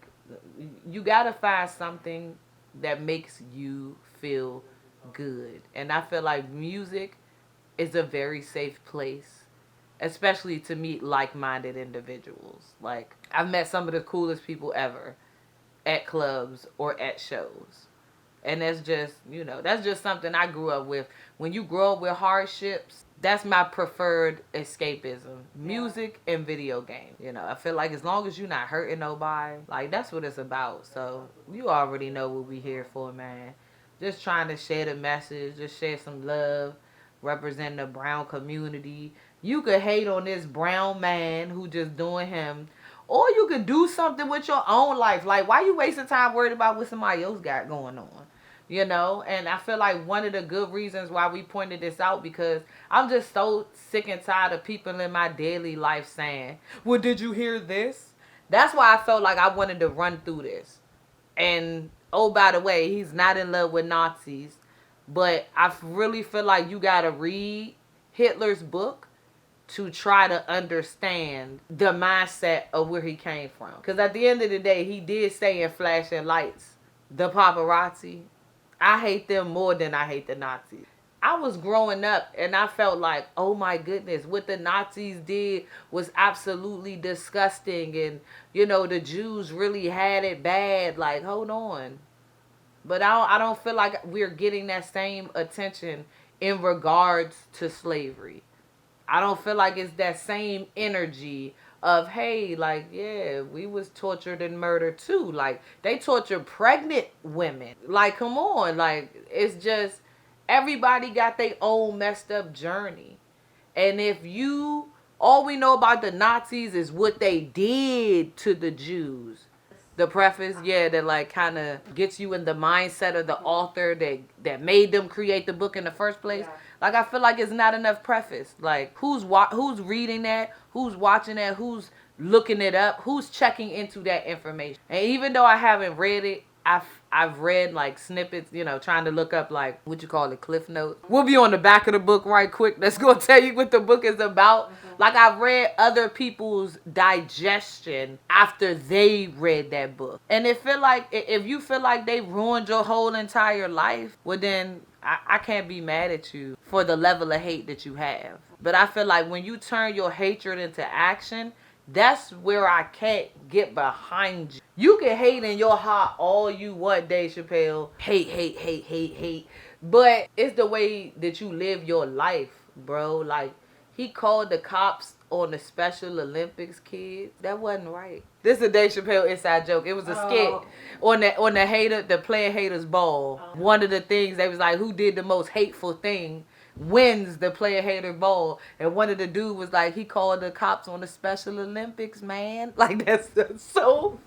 you got to find something that makes you feel good. And I feel like music is a very safe place, especially to meet like-minded individuals. Like I've met some of the coolest people ever at clubs or at shows, and that's just something I grew up with. When you grow up with hardships, that's my preferred escapism. Music and video games. I feel like as long as you're not hurting nobody, like that's what it's about. So you already know what we here for, man. Just trying to share the message, just share some love, represent the brown community. You could hate on this brown man who just doing him, or you could do something with your own life. Like, why you wasting time worried about what somebody else got going on? And I feel like one of the good reasons why we pointed this out, because I'm just so sick and tired of people in my daily life saying, well, did you hear this? That's why I felt like I wanted to run through this. And oh, by the way, he's not in love with Nazis. But I really feel like you got to read Hitler's book to try to understand the mindset of where he came from. Because at the end of the day, he did say in Flashing Lights, the paparazzi, I hate them more than I hate the Nazis. I was growing up and I felt like, oh my goodness, what the Nazis did was absolutely disgusting. And, the Jews really had it bad. Like, hold on. But I don't feel like we're getting that same attention in regards to slavery. I don't feel like it's that same energy of, hey, like, yeah, we was tortured and murdered too. Like, they tortured pregnant women. Like, come on. Like, it's just, everybody got their own messed up journey. And if all we know about the Nazis is what they did to the Jews. The preface, that like kind of gets you in the mindset of the author that made them create the book in the first place. Yeah. Like I feel like it's not enough preface. Like who's reading that? Who's watching that? Who's looking it up? Who's checking into that information? And even though I haven't read it, I've read like snippets, trying to look up like what you call it, cliff notes. We'll be on the back of the book right quick. That's gonna tell you what the book is about. Mm-hmm. Like I've read other people's digestion after they read that book, and it feel like if you feel like they ruined your whole entire life, well then I can't be mad at you for the level of hate that you have. But I feel like when you turn your hatred into action, that's where I can't get behind you. You can hate in your heart all you want, Dave Chappelle. Hate. But it's the way that you live your life, bro. Like, he called the cops on the Special Olympics kids. That wasn't right. This is a Dave Chappelle inside joke. It was a skit on the Playing Haters Ball. One of the things, they was like, who did the most hateful thing wins the Player Hater Ball. And one of the dude was like, he called the cops on the Special Olympics, man. Like, that's so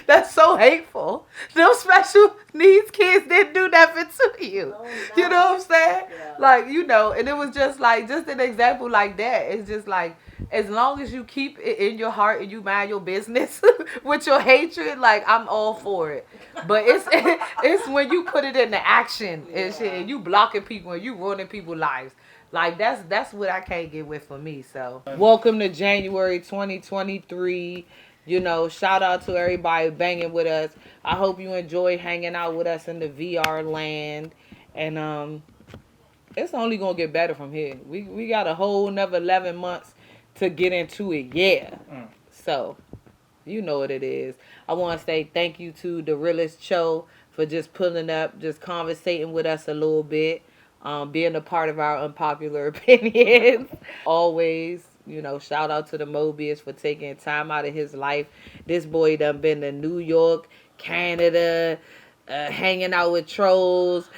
that's so hateful. Those special needs kids didn't do nothing to you. Oh, nice. You know what I'm saying? Yeah. Like, and it was just like, just an example like that. It's just like, as long as you keep it in your heart and you mind your business with your hatred, like, I'm all for it. But it's when you put it into action and shit, and you blocking people and you ruining people's lives. Like that's what I can't get with for me. So welcome to January 2023. You know, shout out to everybody banging with us. I hope you enjoy hanging out with us in the VR land. And it's only gonna get better from here. We got a whole another 11 months to get into it. Yeah. So you know what it is. I want to say thank you to the realest Cho for just pulling up, just conversating with us a little bit, being a part of our unpopular opinions. Always, you know, shout out to the Mobius for taking time out of his life. This boy done been to New York, Canada, hanging out with trolls,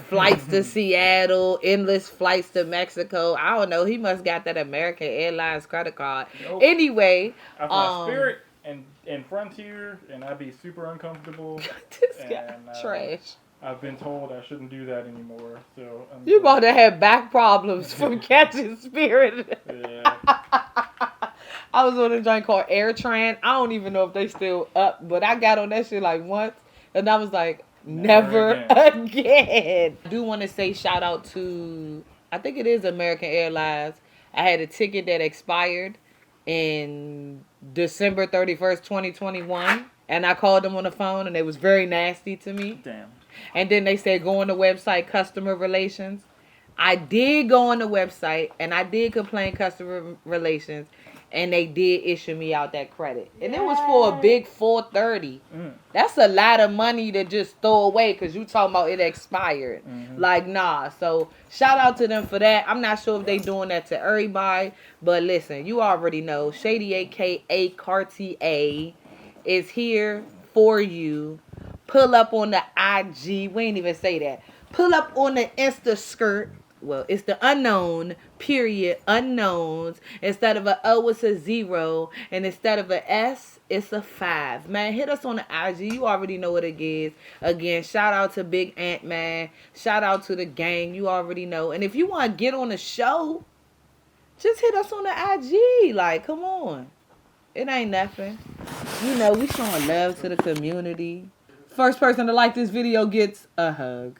flights to Seattle, endless flights to Mexico. I don't know. He must got that American Airlines credit card. Nope. Anyway, I fly Spirit and Frontier, and I'd be super uncomfortable. this guy And, trash. I've been told I shouldn't do that anymore. So You about to have back problems from catching Spirit. Yeah. I was on a joint called AirTran. I don't even know if they still up, but I got on that shit like once, and I was like, never again. I do want to say shout out to, I think it is American Airlines. I had a ticket that expired in December 31st, 2021, and I called them on the phone, and they was very nasty to me. Damn. And then they said go on the website, customer relations. I did go on the website, and I did complain customer relations, and they did issue me out that credit. And it was for a big $430. That's a lot of money to just throw away because you talking about it expired. Like, nah. So shout out to them for that. I'm not sure if they doing that to everybody, but listen, you already know Shady aka Cartier is here for you. Pull up on the IG. We ain't even say that. Pull up on the Insta skirt. Well, it's the unknown, period, unknowns. Instead of a O, it's a 0. And instead of a S, it's a 5. Man, hit us on the IG. You already know what it is. Again, shout out to Big Ant Man. Shout out to the gang. You already know. And if you want to get on the show, just hit us on the IG. Like, come on. It ain't nothing. You know, we showing love to the community. First person to like this video gets a hug.